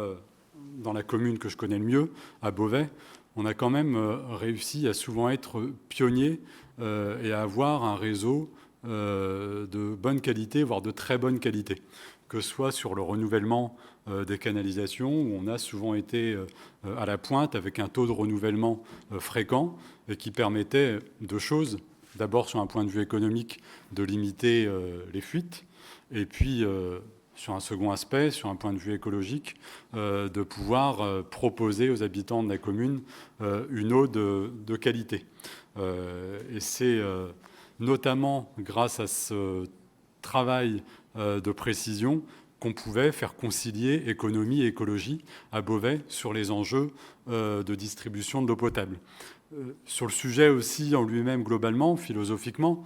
dans la commune que je connais le mieux, à Beauvais, on a quand même réussi à souvent être pionnier et à avoir un réseau de bonne qualité, voire de très bonne qualité, que ce soit sur le renouvellement des canalisations, où on a souvent été à la pointe avec un taux de renouvellement fréquent et qui permettait 2 choses. D'abord, sur un point de vue économique, de limiter les fuites, et puis sur un second aspect, sur un point de vue écologique, de pouvoir proposer aux habitants de la commune une eau de qualité. Et c'est notamment grâce à ce travail de précision qu'on pouvait faire concilier économie et écologie à Beauvais sur les enjeux de distribution de l'eau potable. Sur le sujet aussi en lui-même globalement, philosophiquement,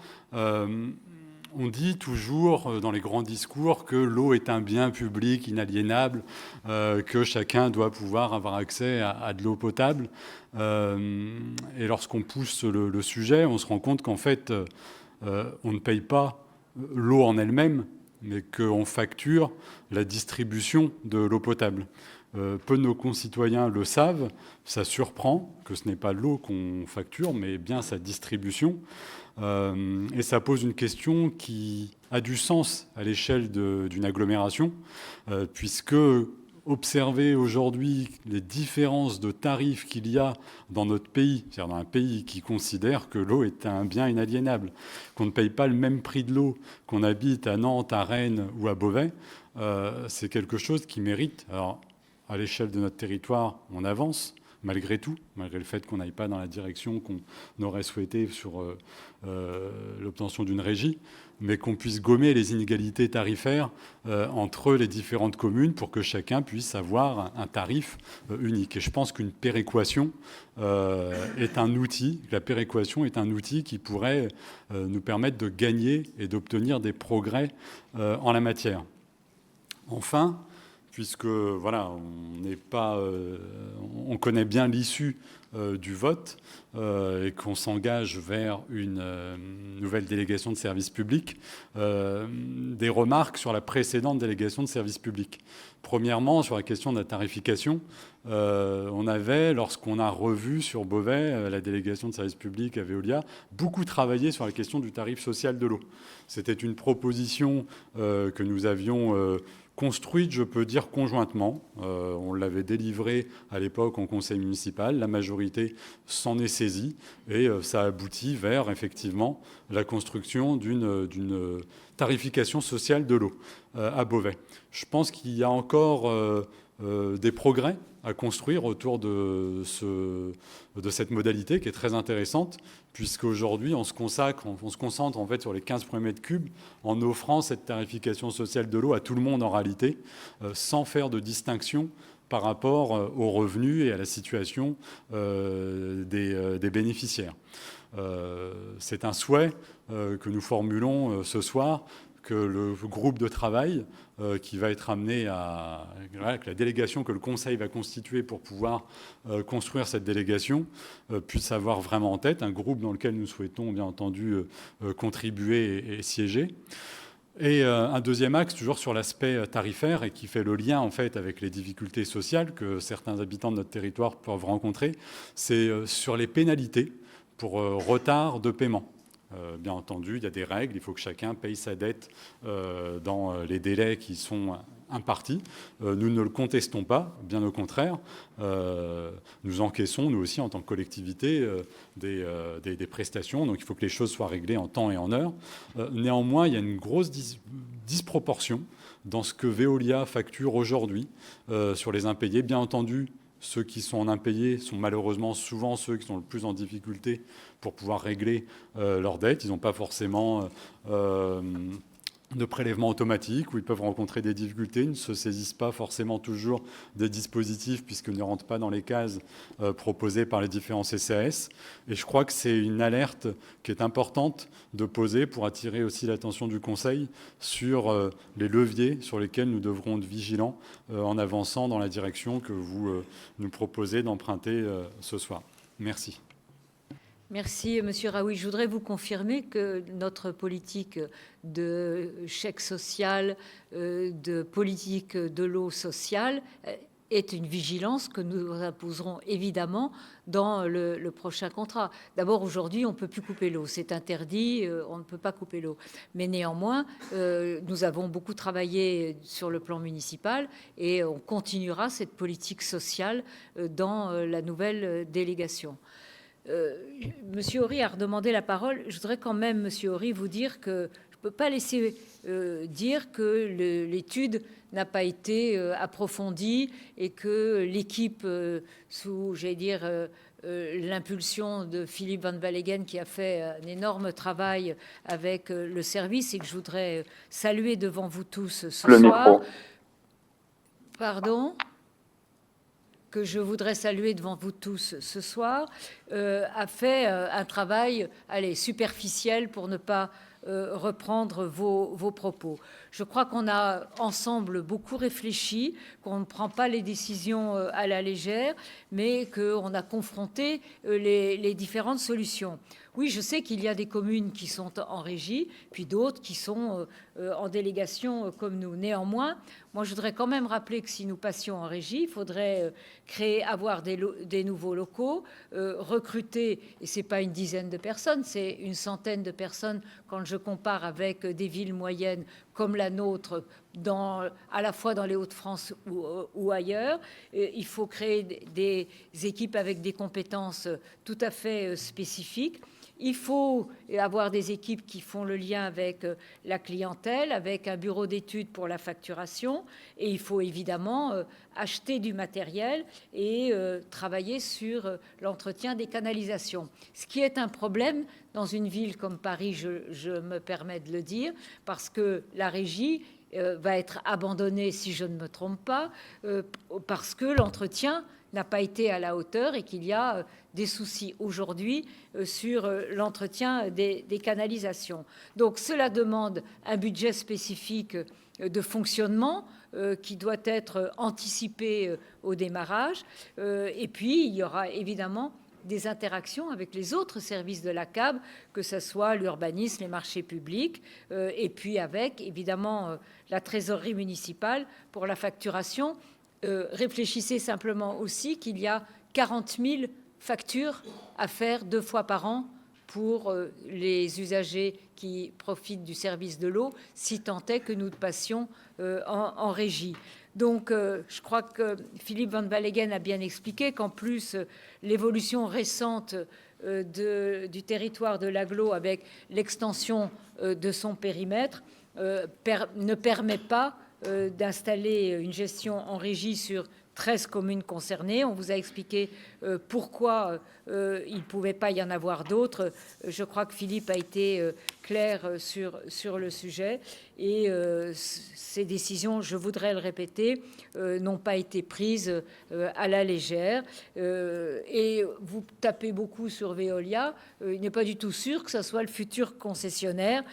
On dit toujours dans les grands discours que l'eau est un bien public inaliénable, que chacun doit pouvoir avoir accès à de l'eau potable. Et lorsqu'on pousse le sujet, on se rend compte qu'en fait, on ne paye pas l'eau en elle-même, mais qu'on facture la distribution de l'eau potable. Peu de nos concitoyens le savent, ça surprend que ce n'est pas l'eau qu'on facture, mais bien sa distribution. Et ça pose une question qui a du sens à l'échelle d'une agglomération, puisque observer aujourd'hui les différences de tarifs qu'il y a dans notre pays, c'est-à-dire dans un pays qui considère que l'eau est un bien inaliénable, qu'on ne paye pas le même prix de l'eau qu'on habite à Nantes, à Rennes ou à Beauvais, c'est quelque chose qui mérite. Alors, à l'échelle de notre territoire, on avance, malgré tout, malgré le fait qu'on n'aille pas dans la direction qu'on aurait souhaité sur l'obtention d'une régie, mais qu'on puisse gommer les inégalités tarifaires entre les différentes communes pour que chacun puisse avoir un tarif unique. Et je pense qu'une péréquation est un outil, la péréquation est un outil qui pourrait nous permettre de gagner et d'obtenir des progrès en la matière. Enfin, puisque voilà, on connaît bien l'issue du vote et qu'on s'engage vers une nouvelle délégation de service public, des remarques sur la précédente délégation de service public. Premièrement, sur la question de la tarification, on avait, lorsqu'on a revu sur Beauvais la délégation de service public à Veolia, beaucoup travaillé sur la question du tarif social de l'eau. C'était une proposition que nous avions construite, je peux dire, conjointement. On l'avait délivrée à l'époque en conseil municipal. La majorité s'en est saisie et ça aboutit vers, effectivement, la construction d'une tarification sociale de l'eau à Beauvais. Je pense qu'il y a encore des progrès à construire autour de cette modalité qui est très intéressante, puisqu'aujourd'hui, on se concentre en fait sur les 15 premiers mètres cubes en offrant cette tarification sociale de l'eau à tout le monde en réalité, sans faire de distinction par rapport aux revenus et à la situation des bénéficiaires. C'est un souhait que nous formulons ce soir, que le groupe de travail qui va être amené que la délégation que le Conseil va constituer pour pouvoir construire cette délégation puisse avoir vraiment en tête, un groupe dans lequel nous souhaitons bien entendu contribuer et siéger. Et un deuxième axe, toujours sur l'aspect tarifaire et qui fait le lien en fait avec les difficultés sociales que certains habitants de notre territoire peuvent rencontrer, c'est sur les pénalités pour retard de paiement. Bien entendu, il y a des règles, il faut que chacun paye sa dette dans les délais qui sont impartis. Nous ne le contestons pas, bien au contraire. Nous encaissons, nous aussi, en tant que collectivité, des prestations. Donc il faut que les choses soient réglées en temps et en heure. Néanmoins, il y a une grosse disproportion dans ce que Veolia facture aujourd'hui sur les impayés. Bien entendu, ceux qui sont en impayés sont malheureusement souvent ceux qui sont le plus en difficulté pour pouvoir régler leurs dettes. Ils n'ont pas forcément de prélèvement automatique où ils peuvent rencontrer des difficultés, ils ne se saisissent pas forcément toujours des dispositifs puisqu'ils ne rentrent pas dans les cases proposées par les différents CCAS. Et je crois que c'est une alerte qui est importante de poser pour attirer aussi l'attention du Conseil sur les leviers sur lesquels nous devrons être vigilants en avançant dans la direction que vous nous proposez d'emprunter ce soir. Merci. Merci, Monsieur Raoui. Je voudrais vous confirmer que notre politique de chèque social, de politique de l'eau sociale, est une vigilance que nous imposerons évidemment dans le prochain contrat. D'abord, aujourd'hui, on ne peut plus couper l'eau. C'est interdit, on ne peut pas couper l'eau. Mais néanmoins, nous avons beaucoup travaillé sur le plan municipal et on continuera cette politique sociale dans la nouvelle délégation. Monsieur Horry a redemandé la parole. Je voudrais quand même, Monsieur Horry, vous dire que je ne peux pas laisser dire que l'étude n'a pas été approfondie et que l'équipe sous, j'allais dire, l'impulsion de Philippe Van Ballegen qui a fait un énorme travail avec le service et que je voudrais saluer devant vous tous ce soir. Pardon ? Que je voudrais saluer devant vous tous ce soir, a fait un travail superficiel pour ne pas reprendre vos propos. Je crois qu'on a ensemble beaucoup réfléchi, qu'on ne prend pas les décisions à la légère, mais qu'on a confronté les différentes solutions. Oui, je sais qu'il y a des communes qui sont en régie, puis d'autres qui sont en délégation comme nous. Néanmoins, moi, je voudrais quand même rappeler que si nous passions en régie, il faudrait avoir des nouveaux locaux, recruter, et ce n'est pas une dizaine de personnes, c'est une centaine de personnes quand je compare avec des villes moyennes comme la nôtre, à la fois dans les Hauts-de-France ou ailleurs. Il faut créer des équipes avec des compétences tout à fait spécifiques. Il faut avoir des équipes qui font le lien avec la clientèle, avec un bureau d'études pour la facturation, et il faut évidemment acheter du matériel et travailler sur l'entretien des canalisations. Ce qui est un problème dans une ville comme Paris, je me permets de le dire, parce que la régie va être abandonnée, si je ne me trompe pas, parce que l'entretien n'a pas été à la hauteur et qu'il y a des soucis aujourd'hui sur l'entretien des canalisations. Donc cela demande un budget spécifique de fonctionnement qui doit être anticipé au démarrage. Et puis, il y aura évidemment des interactions avec les autres services de la CAB, que ce soit l'urbanisme, les marchés publics, et puis avec, évidemment, la trésorerie municipale pour la facturation. Réfléchissez simplement aussi qu'il y a 40 000 factures à faire 2 fois par an pour les usagers qui profitent du service de l'eau, si tant est que nous passions en régie. Donc, je crois que Philippe Van Ballegen a bien expliqué qu'en plus, l'évolution récente du territoire de l'agglo avec l'extension de son périmètre ne permet pas d'installer une gestion en régie sur 13 communes concernées. On vous a expliqué pourquoi il ne pouvait pas y en avoir d'autres. Je crois que Philippe a été clair sur le sujet. Et ces décisions, je voudrais le répéter, n'ont pas été prises à la légère. Et vous tapez beaucoup sur Veolia. Il n'est pas du tout sûr que ce soit le futur concessionnaire,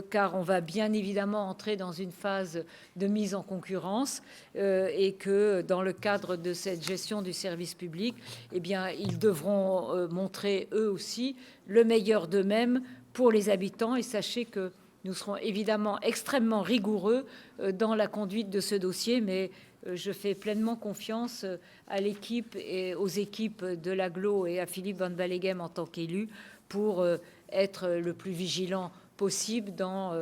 car on va bien évidemment entrer dans une phase de mise en concurrence et que dans le cadre de cette gestion du service public, eh bien, ils devront montrer eux aussi le meilleur d'eux-mêmes pour les habitants. Et sachez que nous serons évidemment extrêmement rigoureux dans la conduite de ce dossier, mais je fais pleinement confiance à l'équipe et aux équipes de l'agglo et à Philippe Van Ballegen en tant qu'élu pour être le plus vigilant possible dans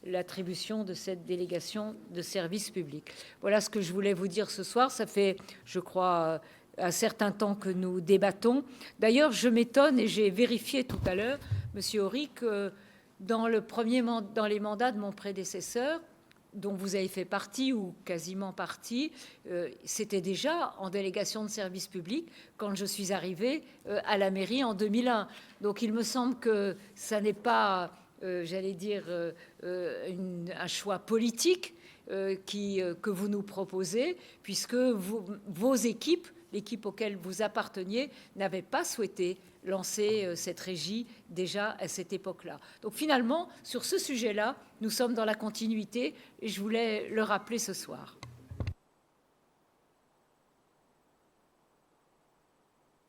l'attribution de cette délégation de service public. Voilà ce que je voulais vous dire ce soir. Ça fait, je crois, un certain temps que nous débattons. D'ailleurs, je m'étonne, et j'ai vérifié tout à l'heure, Monsieur Horry, que dans les mandats de mon prédécesseur, dont vous avez fait partie ou quasiment partie, c'était déjà en délégation de service public quand je suis arrivée à la mairie en 2001. Donc il me semble que ça n'est pas, j'allais dire, un choix politique que vous nous proposez, puisque vos équipes, l'équipe auquel vous apparteniez, n'avait pas souhaité lancer cette régie déjà à cette époque-là. Donc finalement, sur ce sujet-là, nous sommes dans la continuité et je voulais le rappeler ce soir.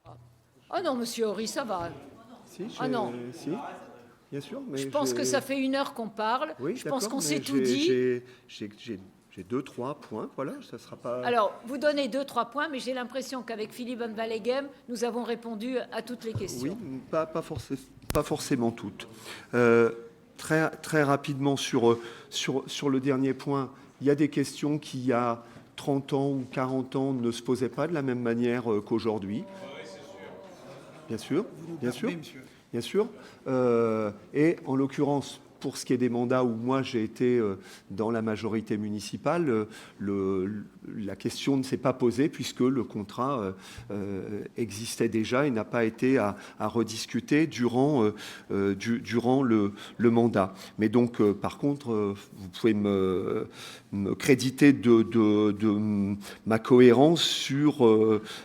Oh non, Monsieur Horry, ça va. Si, non. Si, bien sûr. Mais je pense que ça fait 1 heure qu'on parle. Oui, je pense qu'on s'est tout dit. J'ai 2-3 points, voilà, ça sera pas... Alors, vous donnez 2-3 points, mais j'ai l'impression qu'avec Philippe Van Ballegen, nous avons répondu à toutes les questions. Oui, pas forcément toutes. Très rapidement, sur le dernier point, il y a des questions qui, il y a 30 ans ou 40 ans, ne se posaient pas de la même manière qu'aujourd'hui. Bien sûr, bien sûr, bien sûr. Et en l'occurrence, pour ce qui est des mandats où moi j'ai été dans la majorité municipale, la question ne s'est pas posée puisque le contrat existait déjà et n'a pas été à rediscuter durant le mandat. Mais donc, par contre, vous pouvez me créditer de ma cohérence sur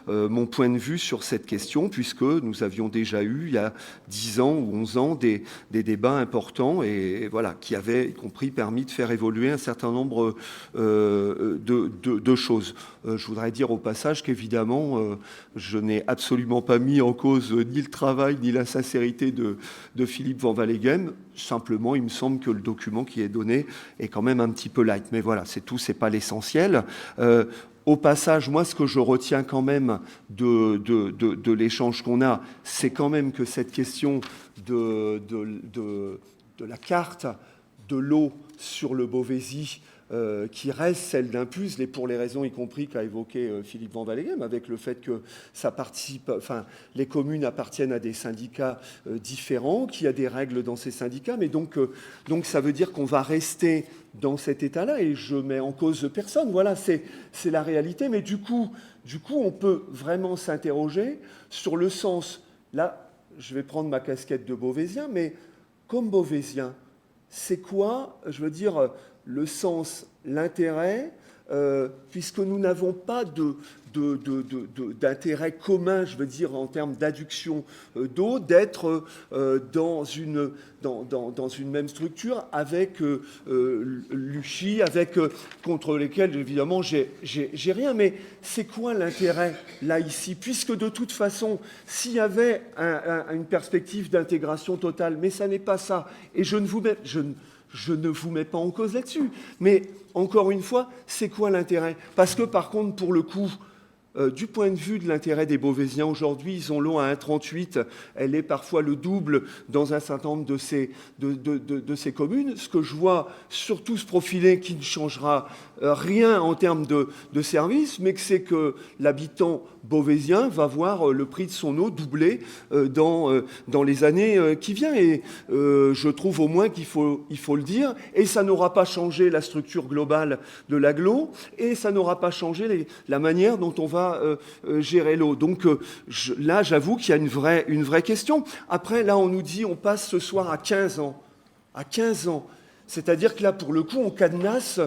mon point de vue sur cette question, puisque nous avions déjà eu, il y a 10 ans ou 11 ans, des débats importants et qui avait y compris permis de faire évoluer un certain nombre de choses. Je voudrais dire au passage qu'évidemment, je n'ai absolument pas mis en cause ni le travail ni la sincérité de Philippe Van Wallegem. Simplement, il me semble que le document qui est donné est quand même un petit peu light. Mais voilà, c'est tout, c'est pas l'essentiel. Au passage, moi, ce que je retiens quand même de l'échange qu'on a, c'est quand même que cette question de la carte de l'eau sur le Beauvaisis, qui reste celle d'un puzzle, et pour les raisons y compris qu'a évoqué Philippe Van Wallegem, avec le fait que les communes appartiennent à des syndicats différents, qu'il y a des règles dans ces syndicats, mais donc ça veut dire qu'on va rester dans cet état-là, et je mets en cause personne. Voilà, c'est la réalité, mais du coup, on peut vraiment s'interroger sur le sens. Là, je vais prendre ma casquette de Beauvaisien, mais comme Beauvaisien, c'est quoi, je veux dire, le sens, l'intérêt, puisque nous n'avons pas d'intérêt commun, je veux dire, en termes d'adduction d'eau, d'être dans une même structure avec l'UCHI, contre lesquels, évidemment, j'ai rien. Mais c'est quoi l'intérêt, là, ici? Puisque, de toute façon, s'il y avait une perspective d'intégration totale, mais ça n'est pas ça, et je ne vous mets pas en cause là-dessus. Mais, encore une fois, c'est quoi l'intérêt? Parce que, par contre, pour le coup, du point de vue de l'intérêt des Beauvaisiens, aujourd'hui, ils ont l'eau à 1,38. Elle est parfois le double dans un certain nombre de ces communes. Ce que je vois surtout se profiler, qui ne changera rien en termes de services, mais que c'est que l'habitant beauvaisien va voir le prix de son eau doubler dans les années qui viennent. Et je trouve au moins qu'il faut le dire. Et ça n'aura pas changé la structure globale de l'agglo, et ça n'aura pas changé la manière dont on va gérer l'eau. Donc là, j'avoue qu'il y a une vraie question. Après, là, on nous dit on passe ce soir à 15 ans. À 15 ans. C'est-à-dire que là, pour le coup, on cadenasse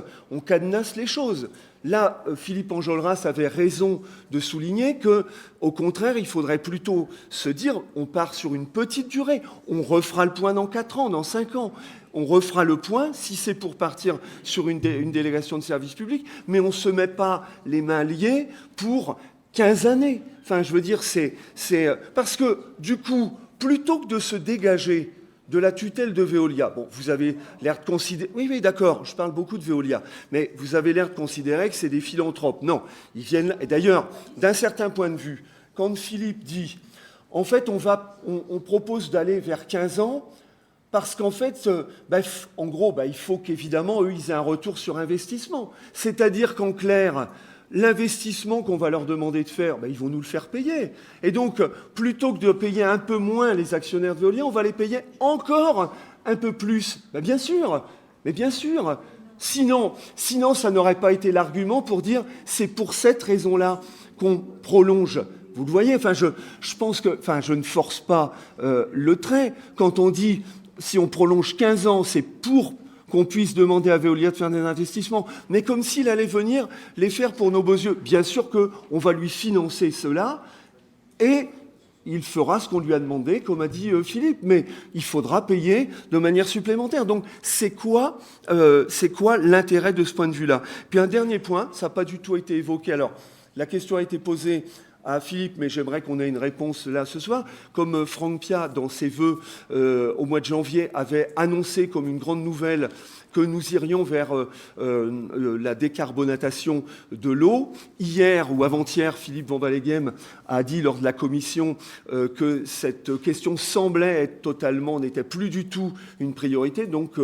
les choses. Là, Philippe Enjolras avait raison de souligner qu'au contraire, il faudrait plutôt se dire on part sur une petite durée. On refera le point dans 4 ans, dans 5 ans. On refera le point si c'est pour partir sur une délégation de service public, mais on ne se met pas les mains liées pour 15 années. Enfin, je veux dire, c'est parce que, du coup, plutôt que de se dégager de la tutelle de Veolia, bon, vous avez l'air de considérer... Oui, d'accord, je parle beaucoup de Veolia, mais vous avez l'air de considérer que c'est des philanthropes. Non, ils viennent... Et d'ailleurs, d'un certain point de vue, quand Philippe dit, en fait, on propose d'aller vers 15 ans, parce qu'en fait, en gros, il faut qu'évidemment, eux, ils aient un retour sur investissement. C'est-à-dire qu'en clair, l'investissement qu'on va leur demander de faire, ils vont nous le faire payer. Et donc, plutôt que de payer un peu moins les actionnaires de Veolia, on va les payer encore un peu plus. Bien sûr, mais bien sûr. Sinon, ça n'aurait pas été l'argument pour dire c'est pour cette raison-là qu'on prolonge. Vous le voyez, je pense que, je ne force pas le trait. Quand on dit si on prolonge 15 ans, c'est pour qu'on puisse demander à Veolia de faire des investissements, mais comme s'il allait venir les faire pour nos beaux yeux. Bien sûr qu'on va lui financer cela, et il fera ce qu'on lui a demandé, comme a dit Philippe, mais il faudra payer de manière supplémentaire. Donc, c'est quoi l'intérêt de ce point de vue-là? Puis un dernier point, ça n'a pas du tout été évoqué. Alors, la question a été posée à Philippe, mais j'aimerais qu'on ait une réponse là ce soir. Comme Franck Pia, dans ses vœux au mois de janvier, avait annoncé comme une grande nouvelle que nous irions vers la décarbonatation de l'eau. Hier ou avant-hier, Philippe Van Wallegem a dit lors de la commission que cette question semblait être totalement, n'était plus du tout une priorité. Donc,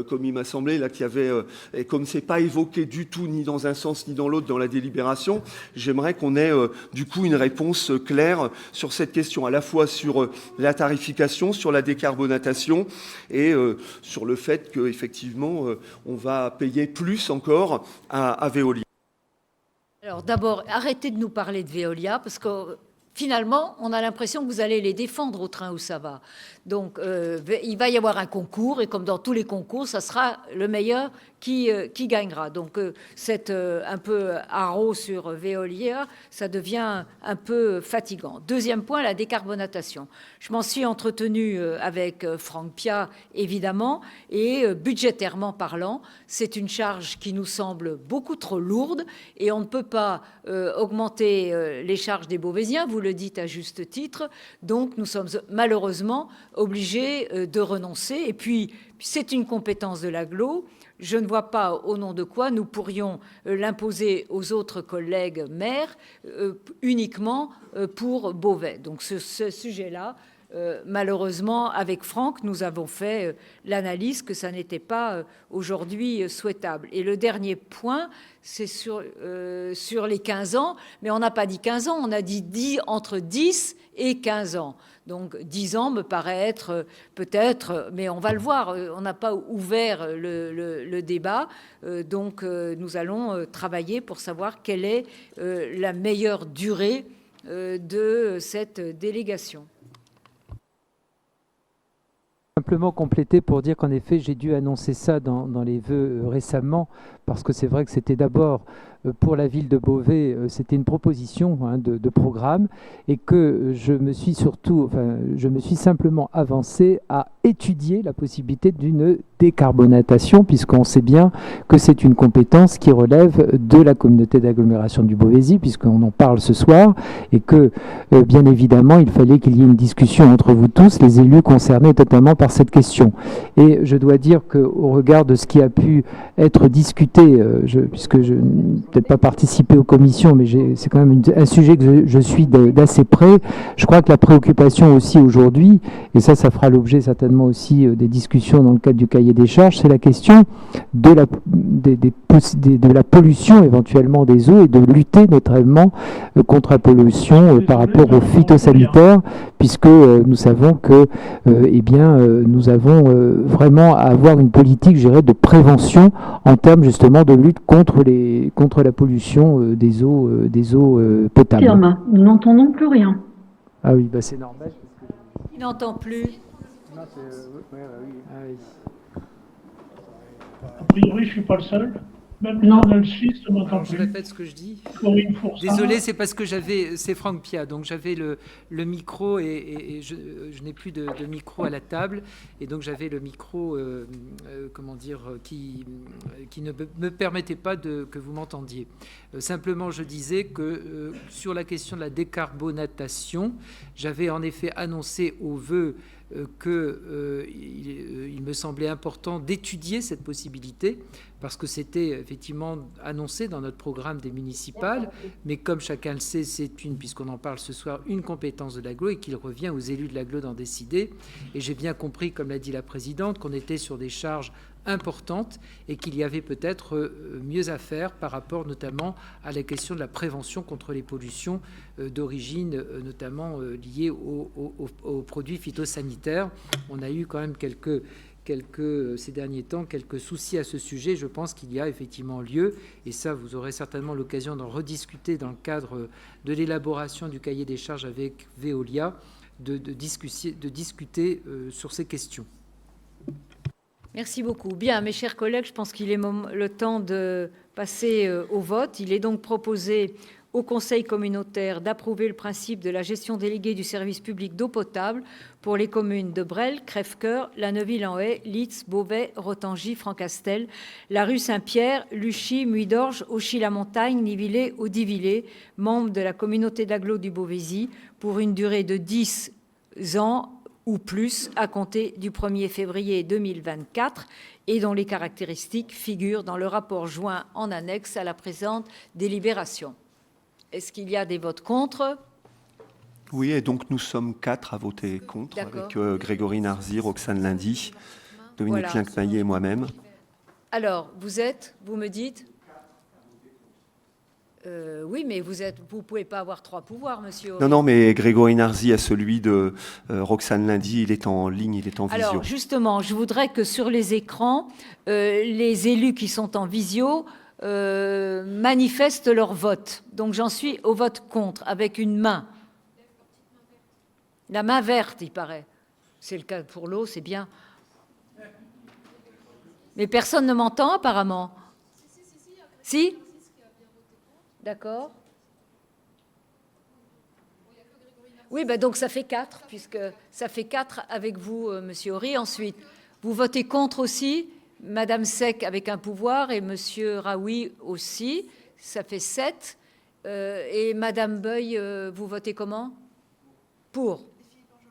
comme il m'a semblé là qu'il y avait, et comme c'est pas évoqué du tout ni dans un sens ni dans l'autre dans la délibération, j'aimerais qu'on ait du coup une réponse claire sur cette question, à la fois sur la tarification, sur la décarbonatation et sur le fait qu'effectivement on va payer plus encore à Veolia. Alors d'abord, arrêtez de nous parler de Veolia, parce que finalement, on a l'impression que vous allez les défendre au train où ça va. Donc il va y avoir un concours, et comme dans tous les concours, ça sera le meilleur qui gagnera. Donc, cette un peu haro sur Veolia, ça devient un peu fatigant. Deuxième point, la décarbonatation. Je m'en suis entretenue avec Franck Piat, évidemment, et budgétairement parlant, c'est une charge qui nous semble beaucoup trop lourde et on ne peut pas augmenter les charges des Beauvaisiens, vous le dites à juste titre. Donc, nous sommes malheureusement obligés de renoncer. Et puis, c'est une compétence de l'agglo. Je ne vois pas au nom de quoi nous pourrions l'imposer aux autres collègues maires uniquement pour Beauvais. Donc ce sujet-là, malheureusement, avec Franck, nous avons fait l'analyse que ça n'était pas aujourd'hui souhaitable. Et le dernier point, c'est sur les 15 ans, mais on n'a pas dit 15 ans, on a dit entre 10 et 15 ans. Donc 10 ans me paraît être peut-être, mais on va le voir, on n'a pas ouvert le débat, donc nous allons travailler pour savoir quelle est la meilleure durée de cette délégation. Simplement compléter pour dire qu'en effet, j'ai dû annoncer ça dans les vœux récemment, parce que c'est vrai que c'était d'abord pour la ville de Beauvais, c'était une proposition de programme, et que je me suis simplement avancé à étudier la possibilité d'une décarbonatation, puisqu'on sait bien que c'est une compétence qui relève de la communauté d'agglomération du Beauvaisis, puisqu'on en parle ce soir, et que bien évidemment, il fallait qu'il y ait une discussion entre vous tous, les élus concernés totalement par cette question. Et je dois dire qu'au regard de ce qui a pu être discuté, puisque je n'ai peut-être pas participé aux commissions, mais c'est quand même un sujet que je suis d'assez près, je crois que la préoccupation aussi aujourd'hui, et ça fera l'objet certainement aussi des discussions dans le cadre du cahier des charges, c'est la question de la pollution éventuellement des eaux et de lutter notamment contre la pollution par rapport aux phytosanitaires, puisque nous savons que nous avons vraiment à avoir une politique, je dirais, de prévention en termes justement de lutte contre la pollution des eaux potables. Firme, nous n'entendons plus rien. Ah oui, c'est normal. Il n'entend plus. A priori, je ne suis pas le seul. Même Lionel Suisse ne m'entend plus. Je répète ce que je dis. Corinne Foursard. Désolé, c'est parce que c'est Franck Piat, donc j'avais le micro et je n'ai plus de micro à la table, et donc j'avais le micro, qui ne me permettait pas que vous m'entendiez. Simplement, je disais que sur la question de la décarbonatation, j'avais en effet annoncé au vœu qu'il me semblait important d'étudier cette possibilité, parce que c'était effectivement annoncé dans notre programme des municipales, mais comme chacun le sait, c'est puisqu'on en parle ce soir, une compétence de l'agglo, et qu'il revient aux élus de l'agglo d'en décider. Et j'ai bien compris, comme l'a dit la présidente, qu'on était sur des charges importantes et qu'il y avait peut-être mieux à faire par rapport notamment à la question de la prévention contre les pollutions d'origine notamment liées aux produits phytosanitaires. On a eu quand même ces derniers temps, quelques soucis à ce sujet. Je pense qu'il y a effectivement lieu, et ça, vous aurez certainement l'occasion d'en rediscuter dans le cadre de l'élaboration du cahier des charges avec Veolia, de discuter sur ces questions. Merci beaucoup. Bien, mes chers collègues, je pense qu'il est le temps de passer au vote. Il est donc proposé au Conseil communautaire d'approuver le principe de la gestion déléguée du service public d'eau potable pour les communes de Bresles, Crèvecœur, La Neuville-en-Haye, Litz, Beauvais, Rotangy, Francastel, la rue Saint-Pierre, Luchy, Muydorges, Auchy-la-Montagne, Nivillers, Audivillers, membres de la communauté d'agglo du Beauvaisis, pour une durée de 10 ans ou plus à compter du 1er février 2024 et dont les caractéristiques figurent dans le rapport joint en annexe à la présente délibération. Est-ce qu'il y a des votes contre ? Oui, et donc nous sommes 4 à voter contre, avec Grégory Narzy, Roxane Lundy, Dominique Lincmaillet et moi-même. Alors, vous me dites ? Oui, mais vous ne pouvez pas avoir 3 pouvoirs, monsieur. Non, mais Grégory Narzy a celui de Roxane Lundy, il est en ligne, il est en visio. Alors, justement, je voudrais que sur les écrans, les élus qui sont en visio manifestent leur vote. Donc, j'en suis au vote contre, avec une main. La main verte, il paraît. C'est le cas pour l'eau, c'est bien. Mais personne ne m'entend apparemment. Si? D'accord. Oui, ben donc ça fait 4, puisque ça fait 4 avec vous, Monsieur Horry. Ensuite, vous votez contre aussi, Madame Sec avec un pouvoir et Monsieur Raoui aussi. Ça fait 7. Et Madame Beuil, vous votez comment? Pour.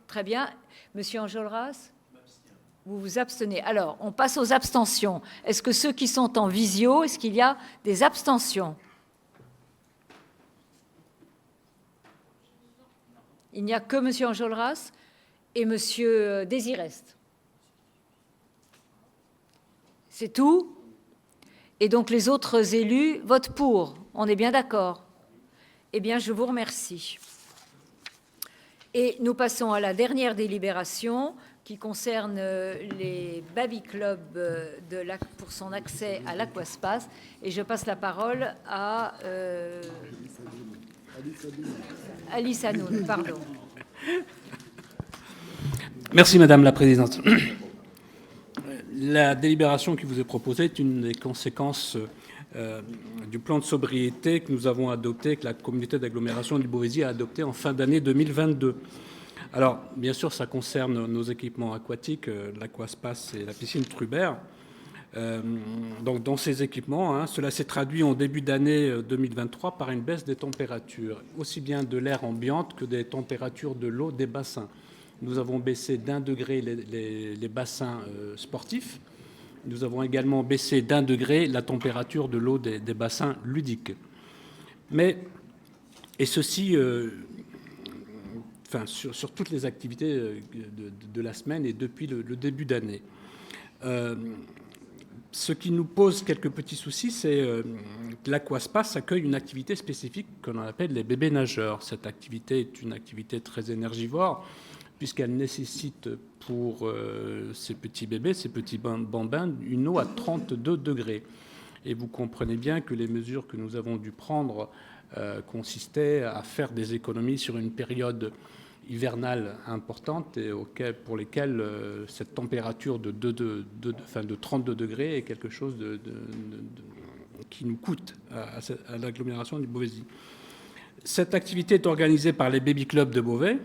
Très bien. Monsieur Enjolras? Vous vous abstenez. Alors, on passe aux abstentions. Est-ce que ceux qui sont en visio, est-ce qu'il y a des abstentions? Il n'y a que Monsieur Enjolras et Monsieur Désirest. C'est tout? Et donc les autres élus votent pour. On est bien d'accord? Eh bien, je vous remercie. Et nous passons à la dernière délibération qui concerne les baby clubs pour son accès à l'aquaspace. Et je passe la parole à Alice Hanoun, pardon. Merci Madame la Présidente. La délibération qui vous est proposée est une des conséquences du plan de sobriété que nous avons adopté, que la communauté d'agglomération du Beauvaisis a adopté en fin d'année 2022. Alors, bien sûr, ça concerne nos équipements aquatiques, l'aquaspace et la piscine Trubert. Donc, dans ces équipements, cela s'est traduit en début d'année 2023 par une baisse des températures, aussi bien de l'air ambiante que des températures de l'eau des bassins. Nous avons baissé d'1 degré les bassins sportifs. Nous avons également baissé d'1 degré la température de l'eau des bassins ludiques. Mais, et ceci, sur toutes les activités de la semaine et depuis le début d'année. Ce qui nous pose quelques petits soucis, c'est que l'aquaspace accueille une activité spécifique qu'on appelle les bébés nageurs. Cette activité est une activité très énergivore, puisqu'elle nécessite pour ces petits bébés, ces petits bambins, une eau à 32 degrés. Et vous comprenez bien que les mesures que nous avons dû prendre consistaient à faire des économies sur une période hivernale importante et pour lesquelles cette température de 32 degrés est quelque chose qui nous coûte à l'agglomération du Beauvaisis. Cette activité est organisée par les baby clubs de Beauvais,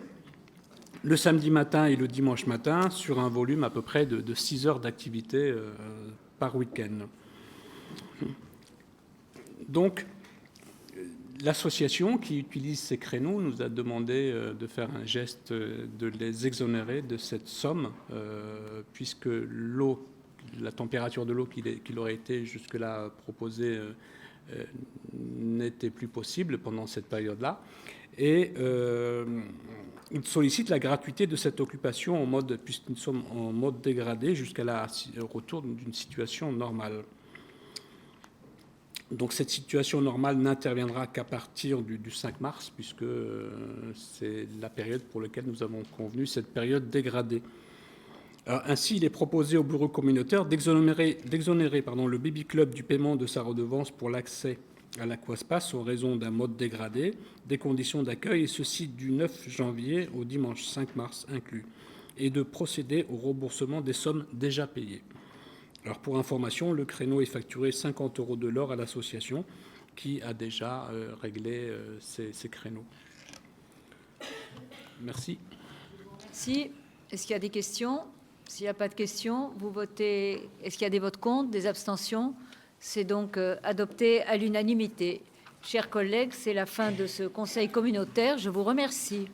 le samedi matin et le dimanche matin, sur un volume à peu près de 6 heures d'activité par week-end. Donc, l'association qui utilise ces créneaux nous a demandé de faire un geste, de les exonérer de cette somme, puisque la température de l'eau qu'il aurait été jusque-là proposée n'était plus possible pendant cette période-là. Et il sollicite la gratuité de cette occupation puisque nous sommes en mode dégradé jusqu'à retour d'une situation normale. Donc cette situation normale n'interviendra qu'à partir du 5 mars, puisque c'est la période pour laquelle nous avons convenu cette période dégradée. Alors, ainsi, il est proposé au bureau communautaire d'exonérer le baby club du paiement de sa redevance pour l'accès à l'aquaspace en raison d'un mode dégradé, des conditions d'accueil, et ceci du 9 janvier au dimanche 5 mars inclus, et de procéder au remboursement des sommes déjà payées. Alors pour information, le créneau est facturé 50 € de l'heure à l'association qui a déjà réglé ces créneaux. Merci. Merci. Est-ce qu'il y a des questions? S'il n'y a pas de questions, vous votez. Est-ce qu'il y a des votes contre, des abstentions? C'est donc adopté à l'unanimité. Chers collègues, c'est la fin de ce conseil communautaire. Je vous remercie.